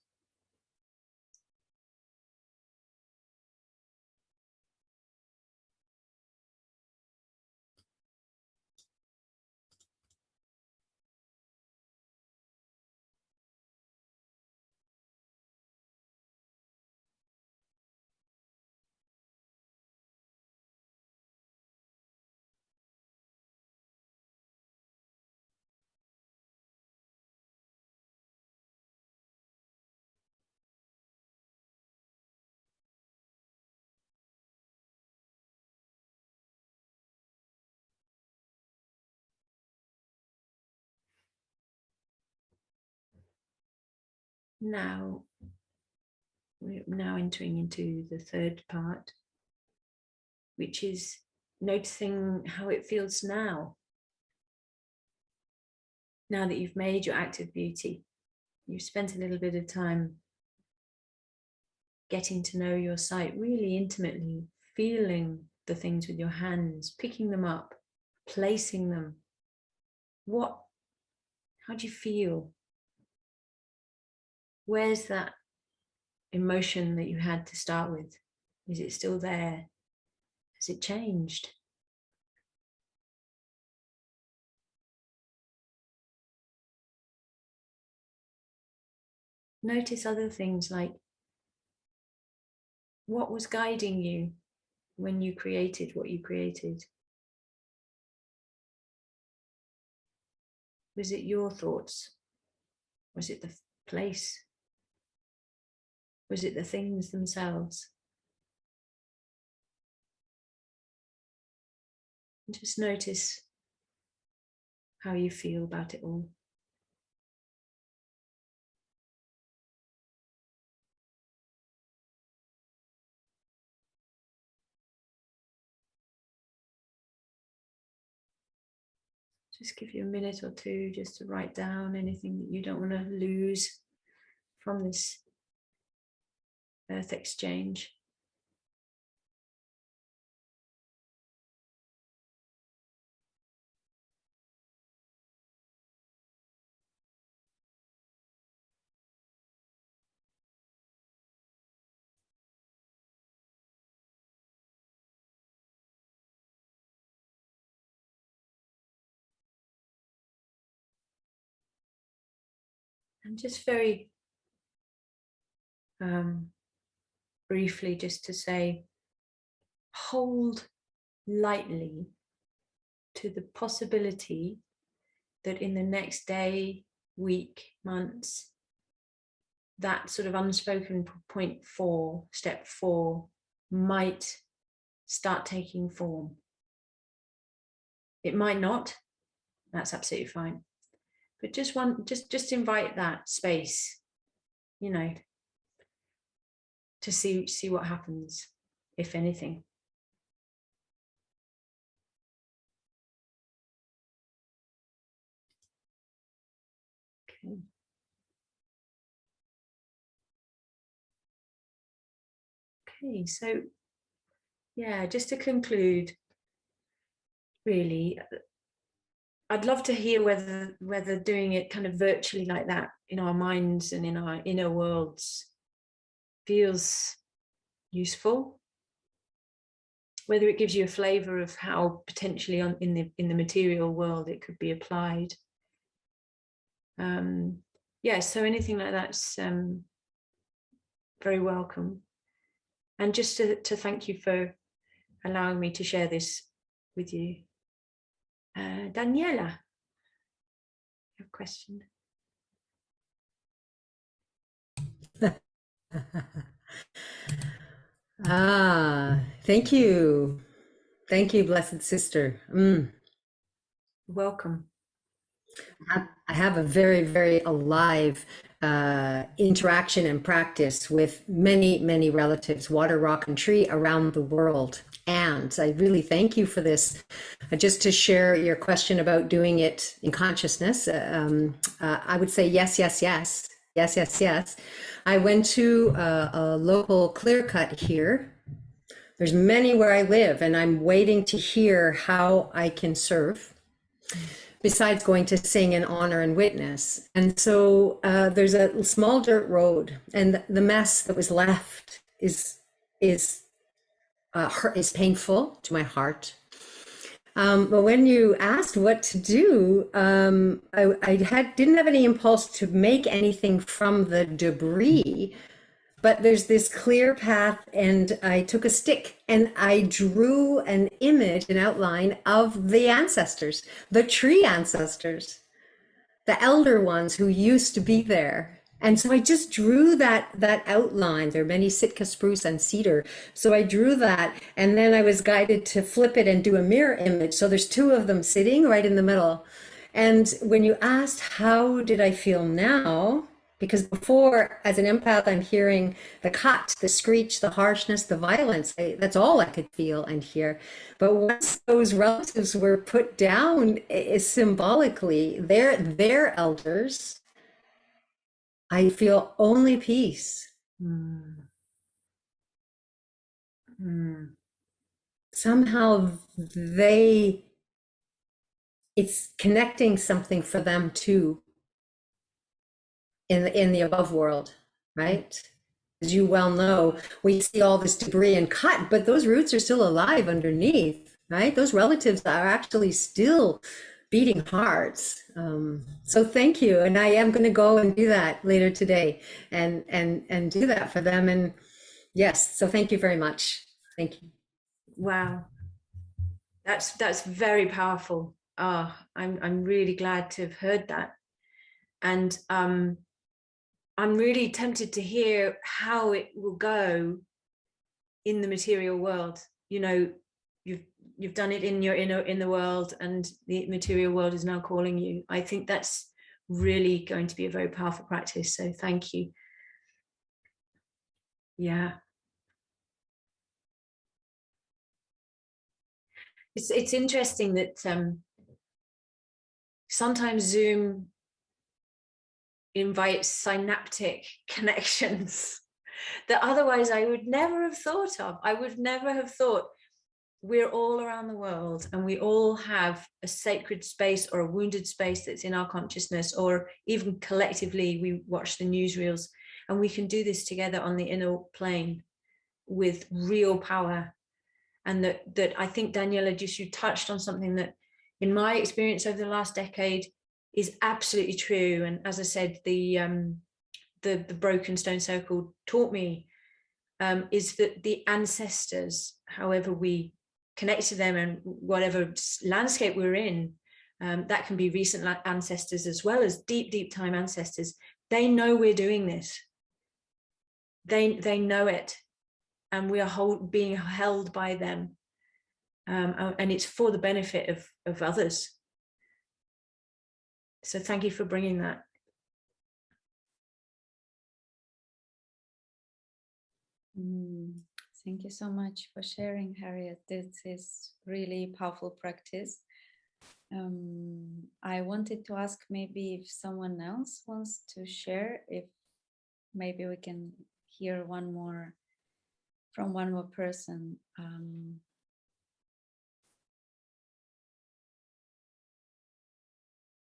Now, we're now entering into the third part, which is noticing how it feels now. Now that you've made your act of beauty, you've spent a little bit of time getting to know your site really intimately, feeling the things with your hands, picking them up, placing them. How do you feel? Where's that emotion that you had to start with? Is it still there? Has it changed? Notice other things like what was guiding you when you created what you created. Was it your thoughts? Was it the place? Was it the things themselves? And just notice how you feel about it all. Just give you a minute or two just to write down anything that you don't want to lose from this earth exchange. And just very briefly, just to say, hold lightly to the possibility that in the next day, week, months, that sort of unspoken point 4, step 4, might start taking form. It might not, that's absolutely fine. But just invite that space, you know, to see what happens, if anything. Okay. Okay, so yeah, just to conclude, really, I'd love to hear whether doing it kind of virtually like that in our minds and in our inner worlds feels useful, whether it gives you a flavor of how potentially in the material world it could be applied. Yeah, so anything like that's very welcome. And just to thank you for allowing me to share this with you. Daniela, you have a question? Thank you. Thank you, blessed sister. Welcome. I have a very, very alive interaction and practice with many, many relatives, water, rock, and tree around the world. And I really thank you for this. Just to share your question about doing it in consciousness, I would say yes, yes, yes. Yes, yes, yes. I went to a local clear cut here. There's many where I live, and I'm waiting to hear how I can serve, besides going to sing and honor and witness. And so there's a small dirt road, and the mess that was left is painful to my heart. But when you asked what to do, I didn't have any impulse to make anything from the debris. But there's this clear path, and I took a stick and I drew an image, an outline of the ancestors, the tree ancestors, the elder ones who used to be there. And so I just drew that outline. There are many Sitka spruce and cedar. So I drew that, and then I was guided to flip it and do a mirror image. So there's two of them sitting right in the middle. And when you asked, how did I feel now? Because before, as an empath, I'm hearing the cut, the screech, the harshness, the violence. That's all I could feel and hear. But once those relatives were put down symbolically, they're elders, I feel only peace. Somehow it's connecting something for them too in the above world, right? As you well know, we see all this debris and cut, but those roots are still alive underneath, right? Those relatives are actually still beating hearts. So thank you. And I am going to go and do that later today and do that for them. And yes, so thank you very much. Thank you. Wow. That's very powerful. I'm really glad to have heard that. And I'm really tempted to hear how it will go in the material world. You know, you've done it in your inner world, and the material world is now calling you. I think that's really going to be a very powerful practice. So thank you. Yeah. It's interesting that sometimes Zoom invites synaptic connections that otherwise I would never have thought of. I would never have thought we're all around the world and we all have a sacred space or a wounded space that's in our consciousness, or even collectively we watch the newsreels, and we can do this together on the inner plane with real power. And that I think, Daniela, just you touched on something that in my experience over the last decade is absolutely true. And as I said, the broken stone circle taught me is that the ancestors, however we connect to them and whatever landscape we're in, that can be recent ancestors as well as deep time ancestors, they know we're doing this. They know it, and we are being held by them, and it's for the benefit of others. So thank you for bringing that. Thank you so much for sharing, Harriet. This is really powerful practice. I wanted to ask maybe if someone else wants to share, if maybe we can hear one more from one more person.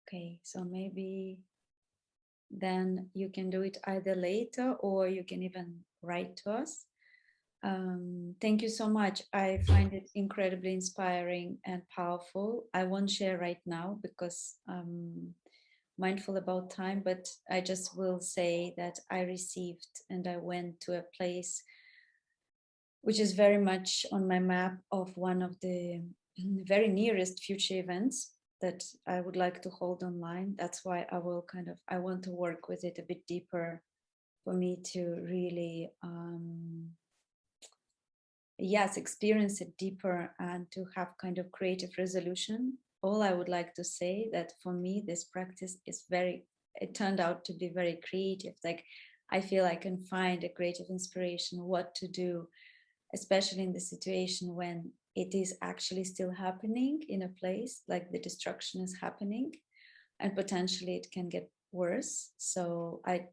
Okay, so maybe then you can do it either later or you can even write to us. Thank you so much. I find it incredibly inspiring and powerful. I won't share right now because I'm mindful about time, but I just will say that I received and I went to a place which is very much on my map of one of the very nearest future events that I would like to hold online. That's why I will I want to work with it a bit deeper for me to really, yes, experience it deeper and to have kind of creative resolution. All I would like to say that for me, this practice is it turned out to be very creative. Like I feel I can find a creative inspiration, what to do, especially in the situation when it is actually still happening in a place, like the destruction is happening and potentially it can get worse. So I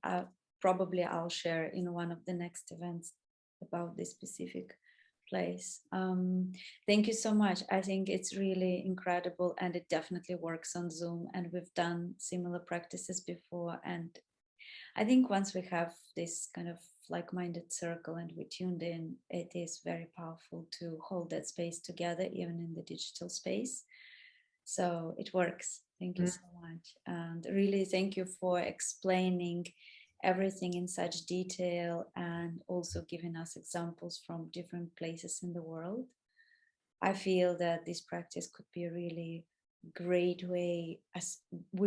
probably I'll share in one of the next events about this specific place. Thank you so much. I think it's really incredible and it definitely works on Zoom, and we've done similar practices before, and I think once we have this kind of like-minded circle and we tuned in, it is very powerful to hold that space together, even in the digital space. So it works. Thank you so much. And really thank you for explaining everything in such detail and also giving us examples from different places in the world. I feel that this practice could be a really great way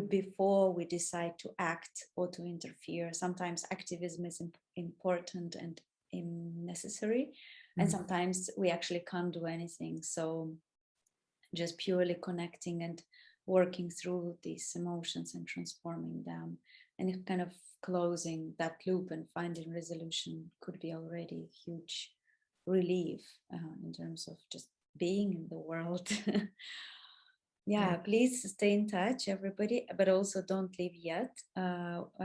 before we decide to act or to interfere. Sometimes activism is important and necessary, and sometimes we actually can't do anything. So just purely connecting and working through these emotions and transforming them and kind of closing that loop and finding resolution could be already a huge relief in terms of just being in the world. Yeah, please stay in touch, everybody, but also don't leave yet.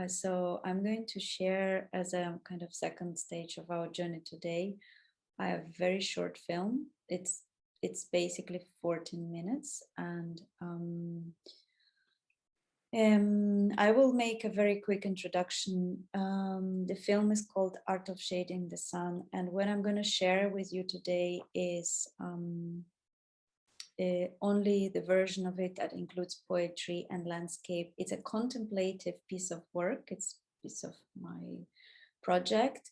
So I'm going to share as a kind of second stage of our journey today. I have a very short film. It's basically 14 minutes, and I will make a very quick introduction. The film is called Art of Shading the Sun, and what I'm going to share with you today is only the version of it that includes poetry and landscape. It's a contemplative piece of work. It's a piece of my project.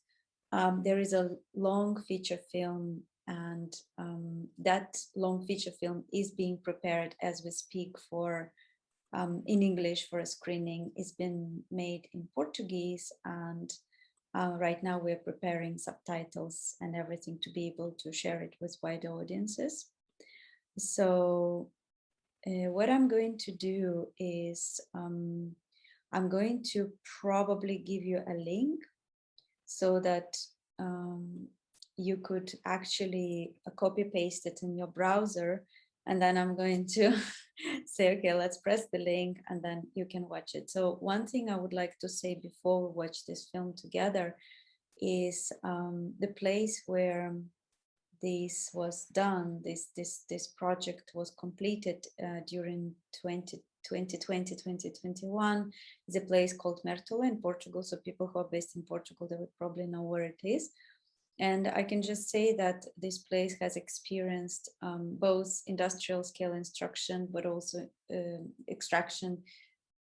There is a long feature film, and that long feature film is being prepared as we speak for in English for a screening. It's been made in Portuguese, and right now we're preparing subtitles and everything to be able to share it with wider audiences. So what I'm going to do is I'm going to probably give you a link so that you could actually copy paste it in your browser, and then I'm going to say, okay, let's press the link and then you can watch it. So one thing I would like to say before we watch this film together is the place where this was done, this project was completed during 2020, 2021, is a place called Mertola in Portugal. So people who are based in Portugal, they would probably know where it is. And I can just say that this place has experienced both industrial scale instruction, but also extraction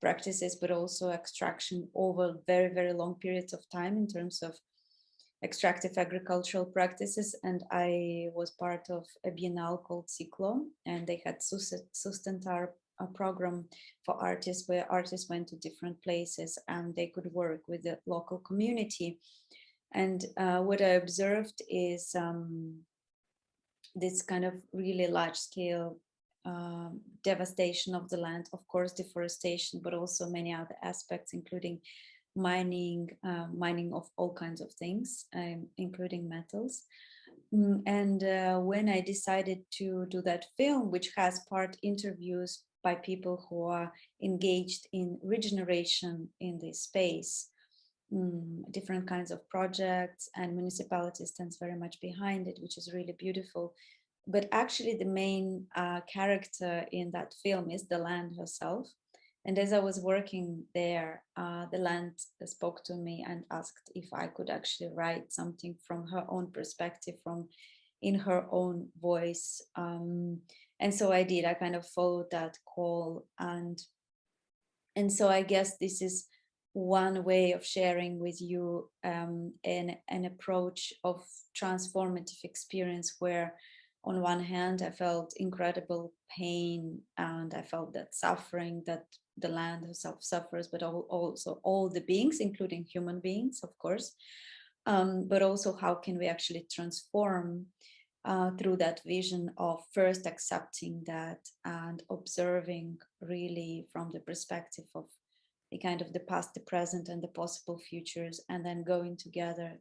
practices, but also extraction over very, very long periods of time in terms of extractive agricultural practices. And I was part of a biennale called Ciclo, and they had Sustentar, a program for artists where artists went to different places and they could work with the local community. And what I observed is this kind of really large scale devastation of the land, of course, deforestation, but also many other aspects, including mining of all kinds of things, including metals. And when I decided to do that film, which has part interviews by people who are engaged in regeneration in this space, different kinds of projects, and municipality stands very much behind it, which is really beautiful. But actually the main character in that film is the land herself. And as I was working there, the land spoke to me and asked if I could actually write something from her own perspective, from in her own voice. And so I did. I kind of followed that call, and so I guess this is one way of sharing with you an approach of transformative experience, where on one hand I felt incredible pain and I felt that suffering that the land herself suffers, but also all the beings, including human beings, of course, but also how can we actually transform through that vision of first accepting that and observing really from the perspective of the kind of the past, the present, and the possible futures, and then going together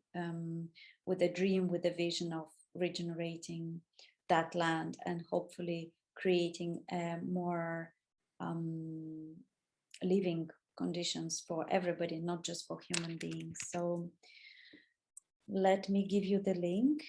with a dream, with a vision of regenerating that land and hopefully creating more living conditions for everybody, not just for human beings. So let me give you the link.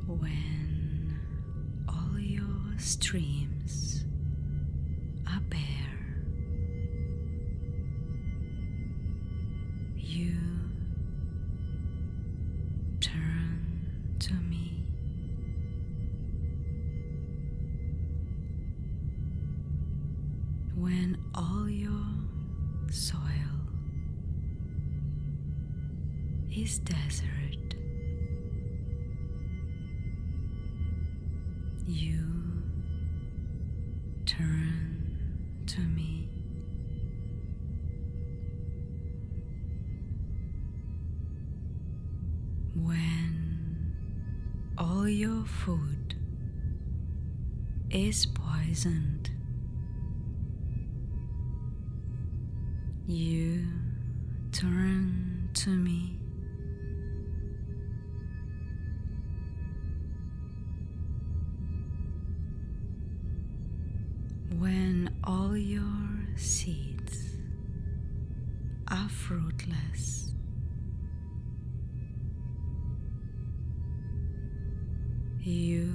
When all your streams are bare, you turn to me. When all your soil is desert, you turn to me. When all your food is poisoned, you turn to me. When all your seeds are fruitless, you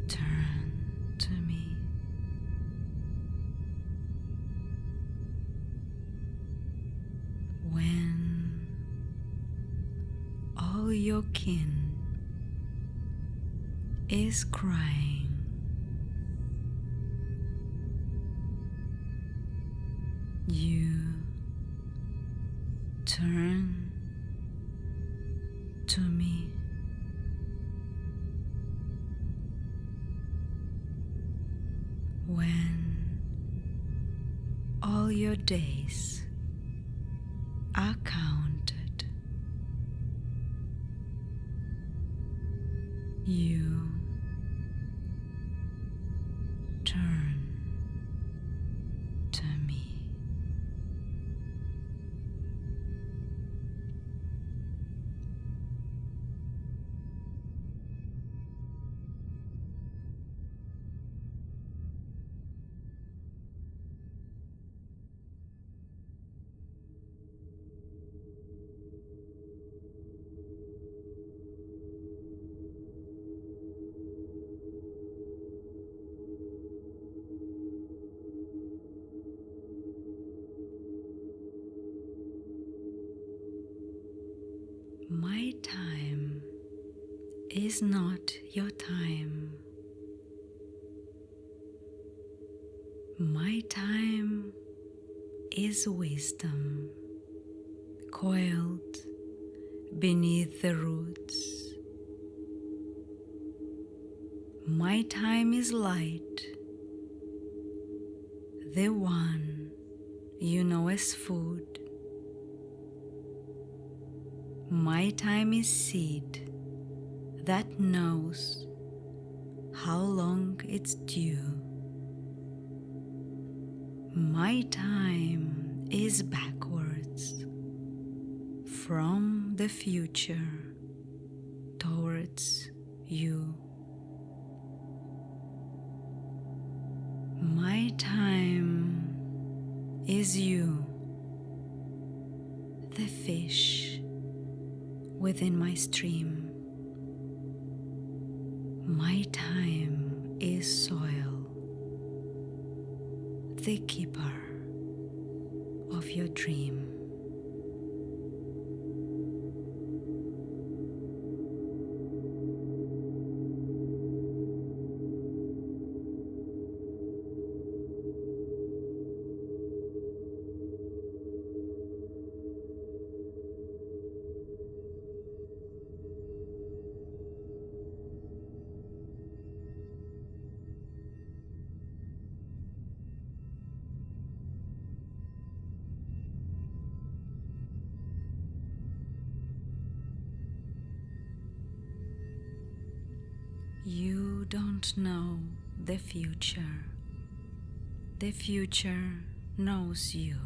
turn to me. When all your kin is crying, you turn to me. When all your days are counted, you turn to me. My time is not your time. My time is wisdom coiled beneath the roots. My time is light, the one you know as food. My time is seed that knows how long it's due. My time is backwards, from the future towards you. My time is you, the fish within my stream. My time is soil, the keeper of your dream. You don't know the future. The future knows you.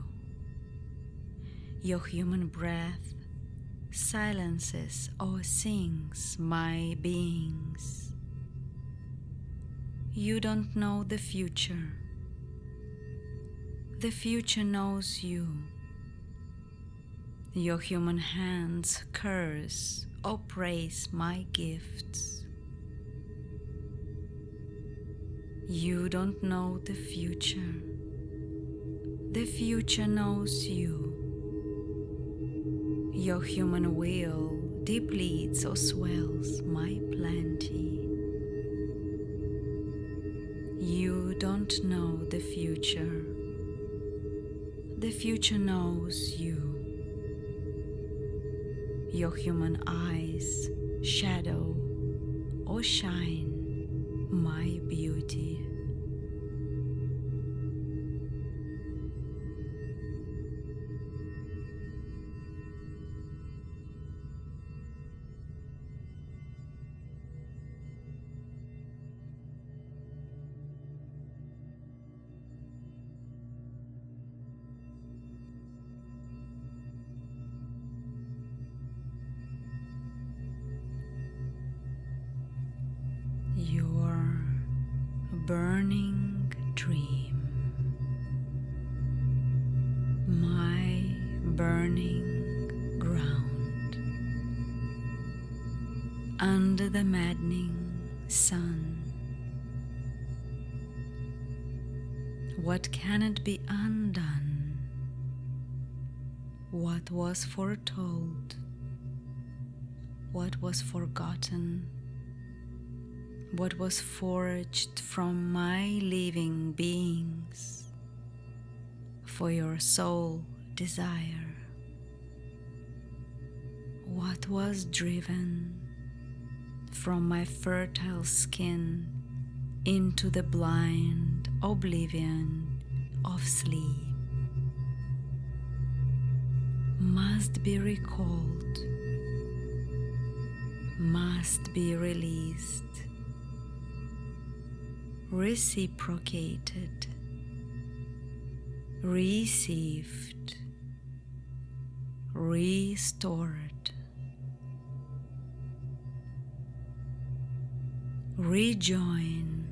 Your human breath silences or sings my beings. You don't know the future. The future knows you. Your human hands curse or praise my gifts. You don't know the future. The future knows you. Your human will depletes or swells my plenty. You don't know the future. The future knows you. Your human eyes shadow or shine my beauty. Your burning dream, my burning ground, under the maddening sun. What cannot be undone? What was foretold? What was forgotten? What was forged from my living beings for your soul desire? What was driven from my fertile skin into the blind oblivion of sleep must be recalled, must be released, reciprocated, received, restored, rejoin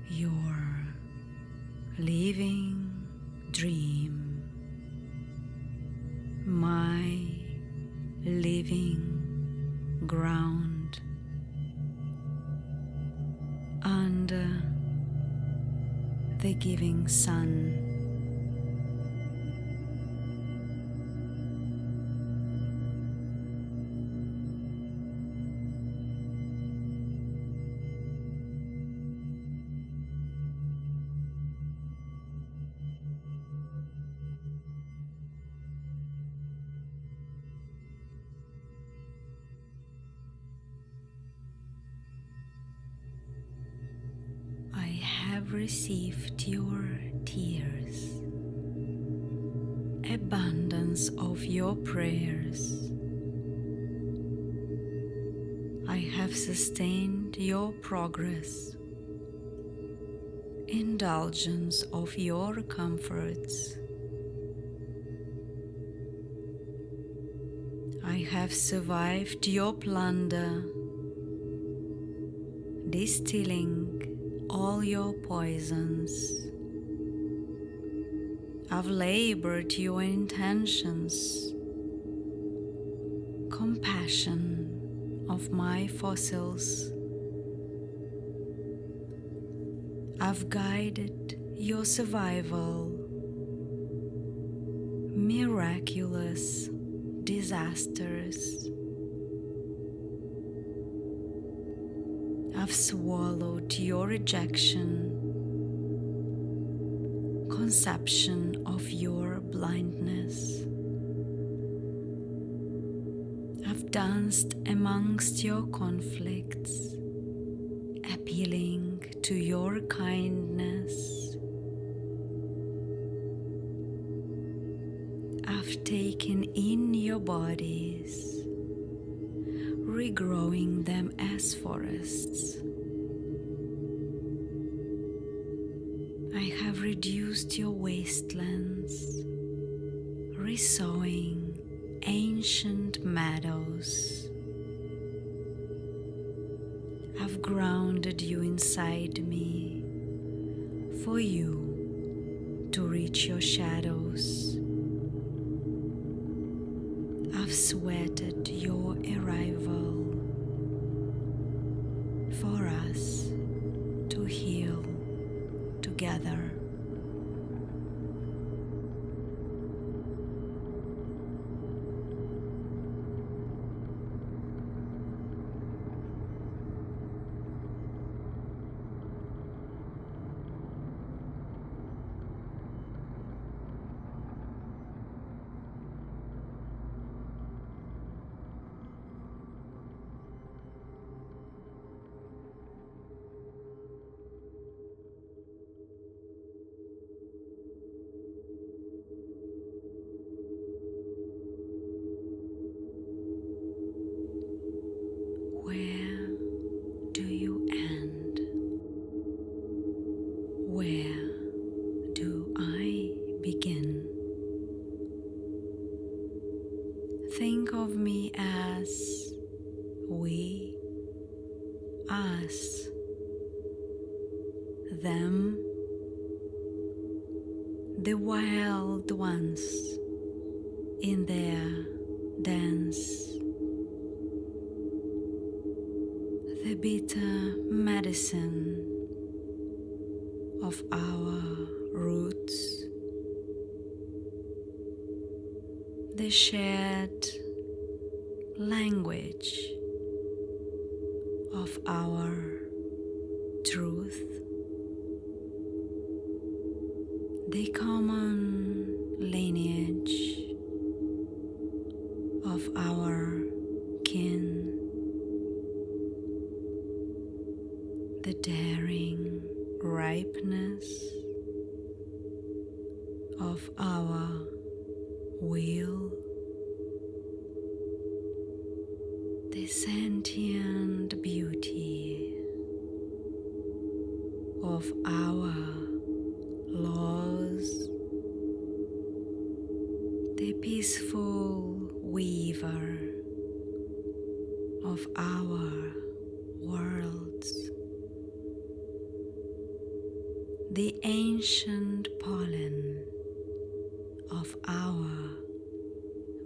your living dream, my living ground, under the giving sun. Received your tears, abundance of your prayers. I have have sustained your progress, indulgence of your comforts. I have survived your plunder, distilling all your poisons. I've labored your intentions, compassion of my fossils. I've guided your survival, miraculous disasters. I've swallowed your rejection, conception of your blindness. I've danced amongst your conflicts, appealing to your kindness. I've taken in your bodies, regrowing them as forests. I have reduced your wastelands, resowing ancient meadows. I've grounded you inside me, for you to reach your shadows. I've sweated your arrival, for us to heal together. Where do you end? Where do I begin? Think of me as we, us, them, the wild ones in their dance, the bitter medicine of our roots, the shared language of our truth, the common lineage of our kin, the daring ripeness of our will, the sentient beauty of our laws, the peaceful weaver of our worlds, the ancient pollen of our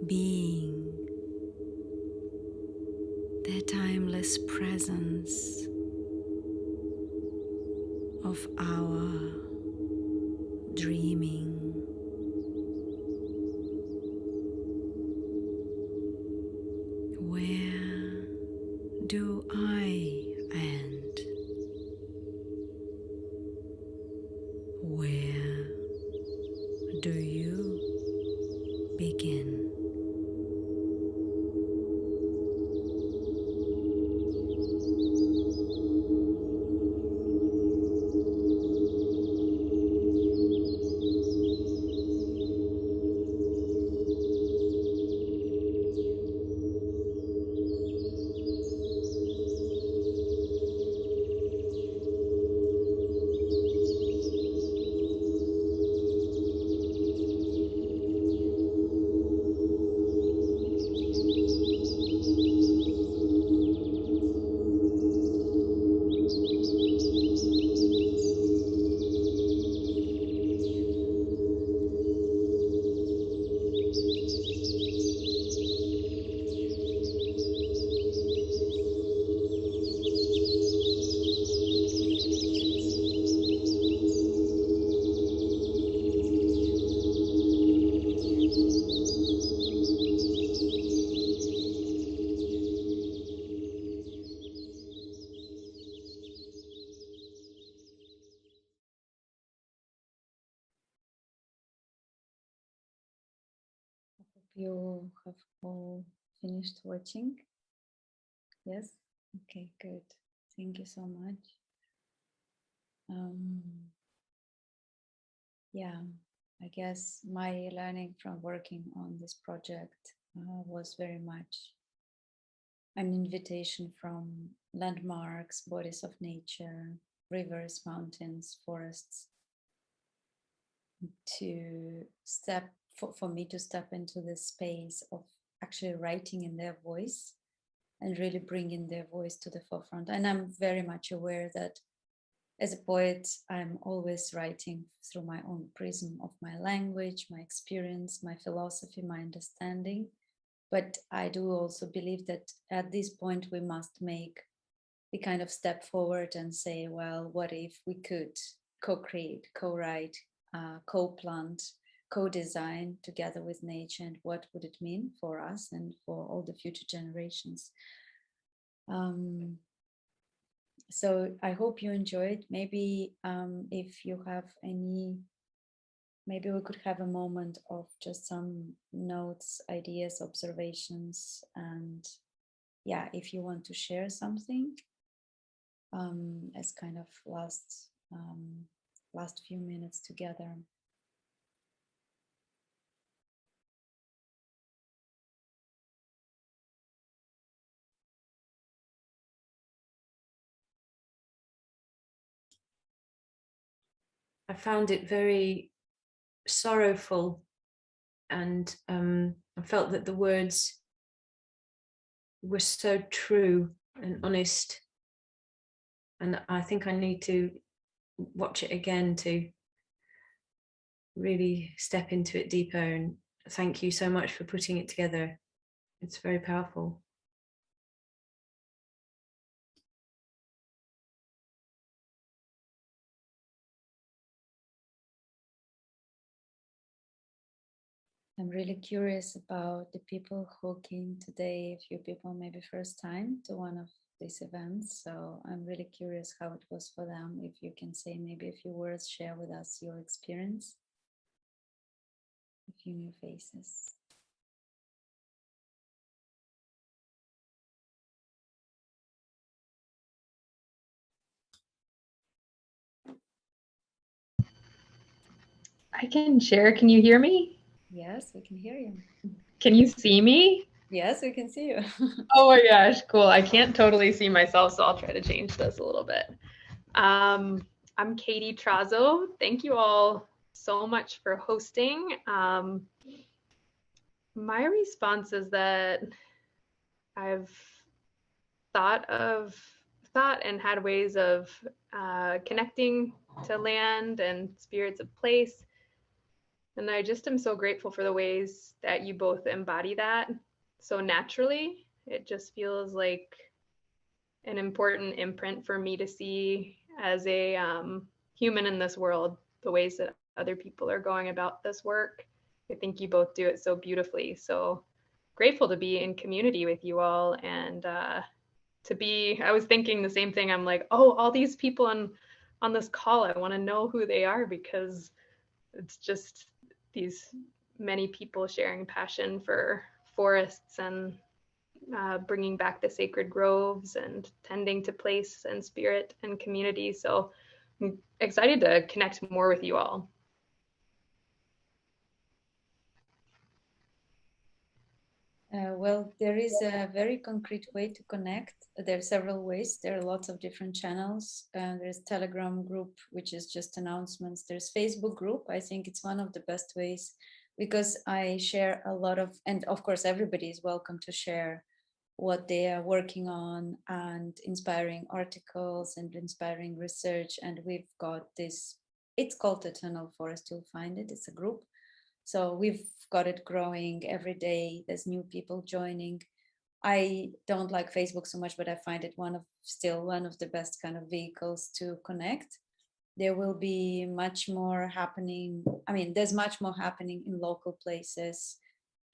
being, the timeless presence of our dreaming. Where do I end? Where do you begin? you have all finished watching. Yes? Okay, good. Thank you so much. Yeah, I guess my learning from working on this project was very much an invitation from landmarks, bodies of nature, rivers, mountains, forests, to step, for me to step into this space of actually writing in their voice and really bringing their voice to the forefront. And I'm very much aware that as a poet, I'm always writing through my own prism of my language, my experience, my philosophy, my understanding. But I do also believe that at this point we must make the kind of step forward and say, well, what if we could co-create, co-write, co-plant, co-design together with nature, and what would it mean for us and for all the future generations? So I hope you enjoyed. Maybe if you have any, maybe we could have a moment of just some notes, ideas, observations, and yeah, if you want to share something as kind of last few minutes together. I found it very sorrowful, and I felt that the words were so true and honest, and I think I need to watch it again to really step into it deeper. And thank you so much for putting it together. It's very powerful. I'm really curious about the people who came today, a few people maybe first time to one of these events. So I'm really curious how it was for them. If you can say maybe a few words, share with us your experience. A few new faces. I can share. Can you hear me? Yes, we can hear you. Can you see me? Yes, we can see you. Oh my gosh, cool. I can't totally see myself, so I'll try to change this a little bit. I'm Katie Trazo. Thank you all so much for hosting. My response is that I've thought and had ways of connecting to land and spirits of place. And I just am so grateful for the ways that you both embody that so naturally. It just feels like an important imprint for me to see as a human in this world, the ways that other people are going about this work. I think you both do it so beautifully. So grateful to be in community with you all, and I was thinking the same thing. I'm like, oh, all these people on this call, I want to know who they are, because it's just these many people sharing passion for forests and bringing back the sacred groves and tending to place and spirit and community. So I'm excited to connect more with you all. Well, there is a very concrete way to connect. There are several ways. There are lots of different channels. There's Telegram group, which is just announcements. There's Facebook group. I think it's one of the best ways, because I share a lot of, and of course, everybody is welcome to share what they are working on and inspiring articles and inspiring research. And we've got this, it's called Eternal Forest, you'll find it, it's a group. So we've got it growing every day. There's new people joining. I don't like Facebook so much, but I find it still one of the best kind of vehicles to connect. There will be much more happening. I mean, there's much more happening in local places.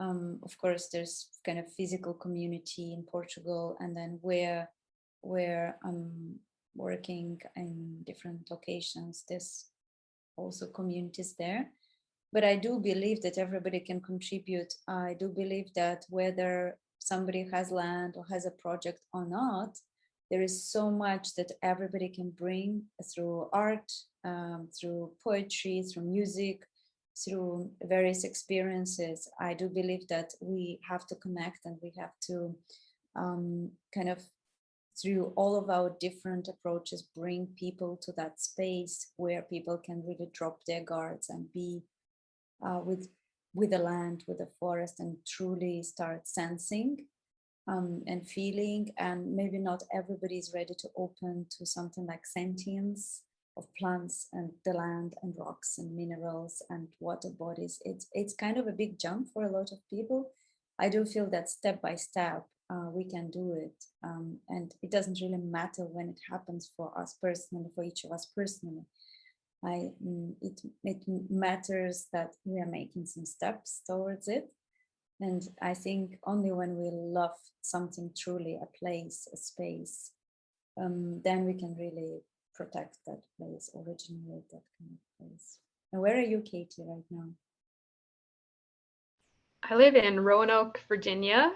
Of course, there's kind of physical community in Portugal, and then where I'm working in different locations, there's also communities there. but I do believe that everybody can contribute. I do believe that whether somebody has land or has a project or not, there is so much that everybody can bring through art, through poetry, through music, through various experiences. I do believe that we have to connect, and we have to kind of, through all of our different approaches, bring people to that space where people can really drop their guards and be with the land, with the forest, and truly start sensing and feeling. And maybe not everybody is ready to open to something like sentience of plants and the land and rocks and minerals and water bodies. It's kind of a big jump for a lot of people. I do feel that step by step we can do it, and it doesn't really matter when it happens for us personally, for each of us personally. It matters that we are making some steps towards it. And I think only when we love something truly, a place, a space, then we can really protect that place, originate that kind of place. And where are you, Katie, right now? I live in Roanoke, Virginia.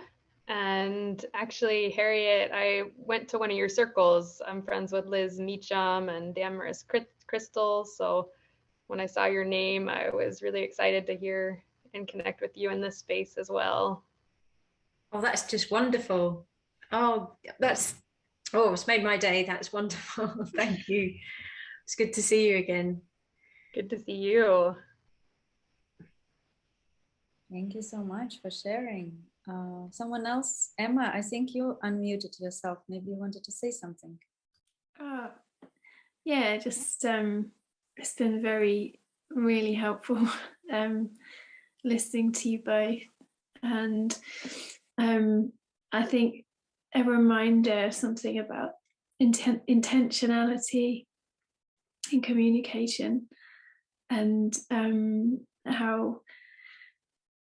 And actually, Harriet, I went to one of your circles. I'm friends with Liz Meacham and Damaris Crystal. So when I saw your name, I was really excited to hear and connect with you in this space as well. Oh, that's just wonderful. Oh, it's made my day. That's wonderful. Thank you. It's good to see you again. Good to see you. Thank you so much for sharing. Someone else? Emma, I think you unmuted yourself. Maybe you wanted to say something. Yeah, just it's been really helpful listening to you both, and I think a reminder, something about intentionality in communication, and how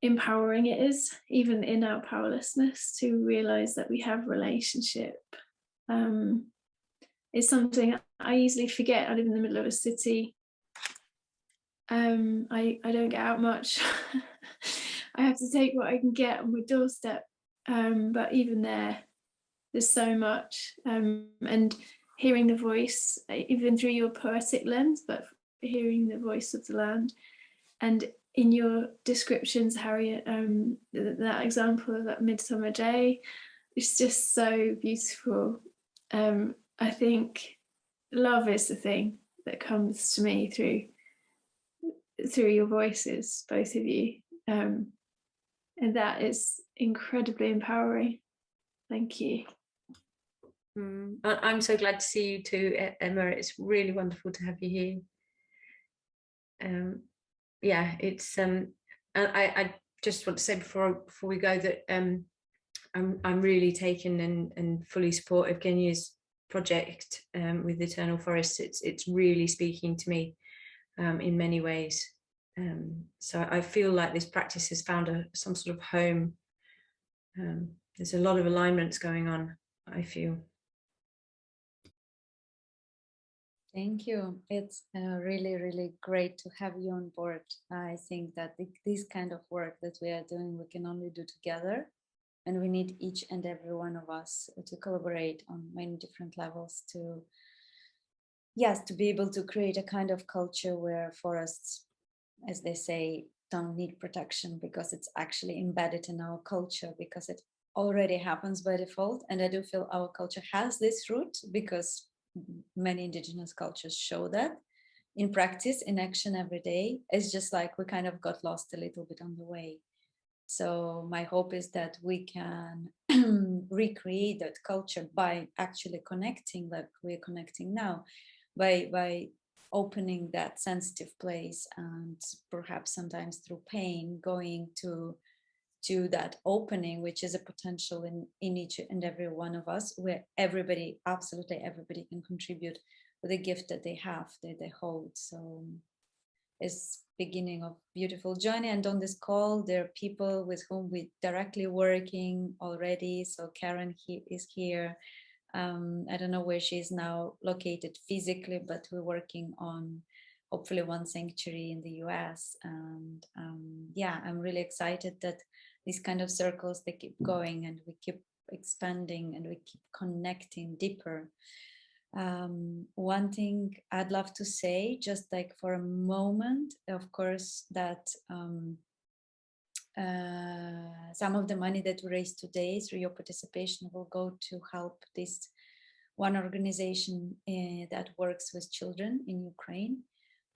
empowering it is, even in our powerlessness, to realize that we have relationship. It's something I easily forget. I live in the middle of a city. I don't get out much. I have to take what I can get on my doorstep. But even there's so much. And hearing the voice, even through your poetic lens, but hearing the voice of the land. And in your descriptions, Harriet, that example of that midsummer day, it's just so beautiful. I think love is the thing that comes to me through your voices, both of you, and that is incredibly empowering. Thank you. I'm so glad to see you too, Emma. It's really wonderful to have you here. Yeah, it's and I just want to say before we go that I'm really taken and fully support Evgenia's project with Eternal Forests. It's really speaking to me in many ways. So I feel like this practice has found some sort of home. There's a lot of alignments going on, I feel. Thank you. It's really, really great to have you on board. I think that this kind of work that we are doing, we can only do together. And we need each and every one of us to collaborate on many different levels to be able to create a kind of culture where forests, as they say, don't need protection, because it's actually embedded in our culture, because it already happens by default. And I do feel our culture has this root, because many indigenous cultures show that in practice, in action every day. It's just like we kind of got lost a little bit on the way. So my hope is that we can recreate that culture by actually connecting like we're connecting now, by opening that sensitive place, and perhaps sometimes through pain going to that opening, which is a potential in each and every one of us, where everybody, absolutely everybody, can contribute with a gift that they have, that they hold. So it's beginning of beautiful journey. And on this call, there are people with whom we're directly working already. So Karen is here. I don't know where she is now located physically, but we're working on hopefully one sanctuary in the US. And yeah, I'm really excited that these kind of circles, they keep going and we keep expanding and we keep connecting deeper. One thing I'd love to say, just like for a moment, of course, that some of the money that we raised today through your participation will go to help this one organization that works with children in Ukraine.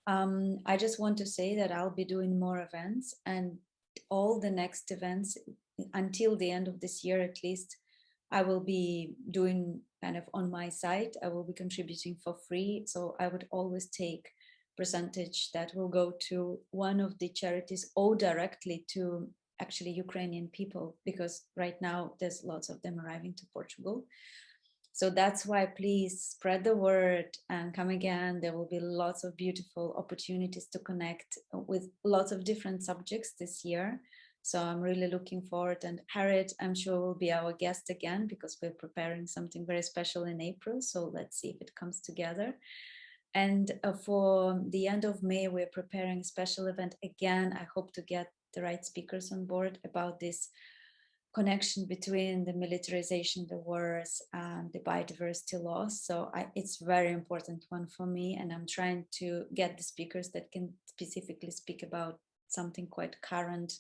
I just want to say that I'll be doing more events, and all the next events until the end of this year at least, I will be doing kind of on my site. I will be contributing for free. So I would always take percentage that will go to one of the charities or directly to actually Ukrainian people, because right now there's lots of them arriving to Portugal. So that's why please spread the word and come again. There will be lots of beautiful opportunities to connect with lots of different subjects this year. So I'm really looking forward. And Harriet, I'm sure, will be our guest again, because we're preparing something very special in April. So let's see if it comes together. And for the end of May, we're preparing a special event again. I hope to get the right speakers on board about this connection between the militarization, the wars, and the biodiversity loss. So it's a very important one for me, and I'm trying to get the speakers that can specifically speak about something quite current,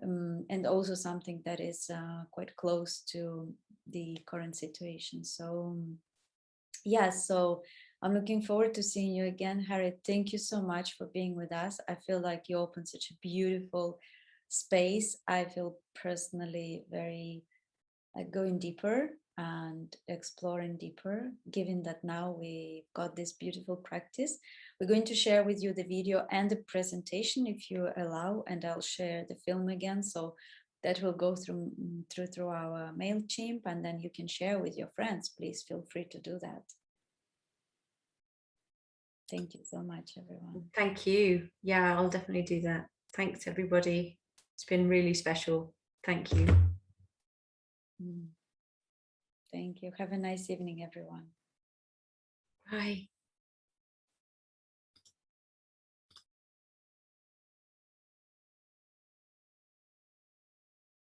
and also something that is quite close to the current situation. So yeah, so I'm looking forward to seeing you again. Harriet, thank you so much for being with us. I feel like you opened such a beautiful space. I feel personally very going deeper and exploring deeper, given that now we got this beautiful practice. We're going to share with you the video and the presentation if you allow, and I'll share the film again. So that will go through our MailChimp, and then you can share with your friends. Please feel free to do that. Thank you so much, everyone. Thank you. Yeah, I'll definitely do that. Thanks, everybody. It's been really special. Thank you. Thank you. Have a nice evening, everyone. Bye.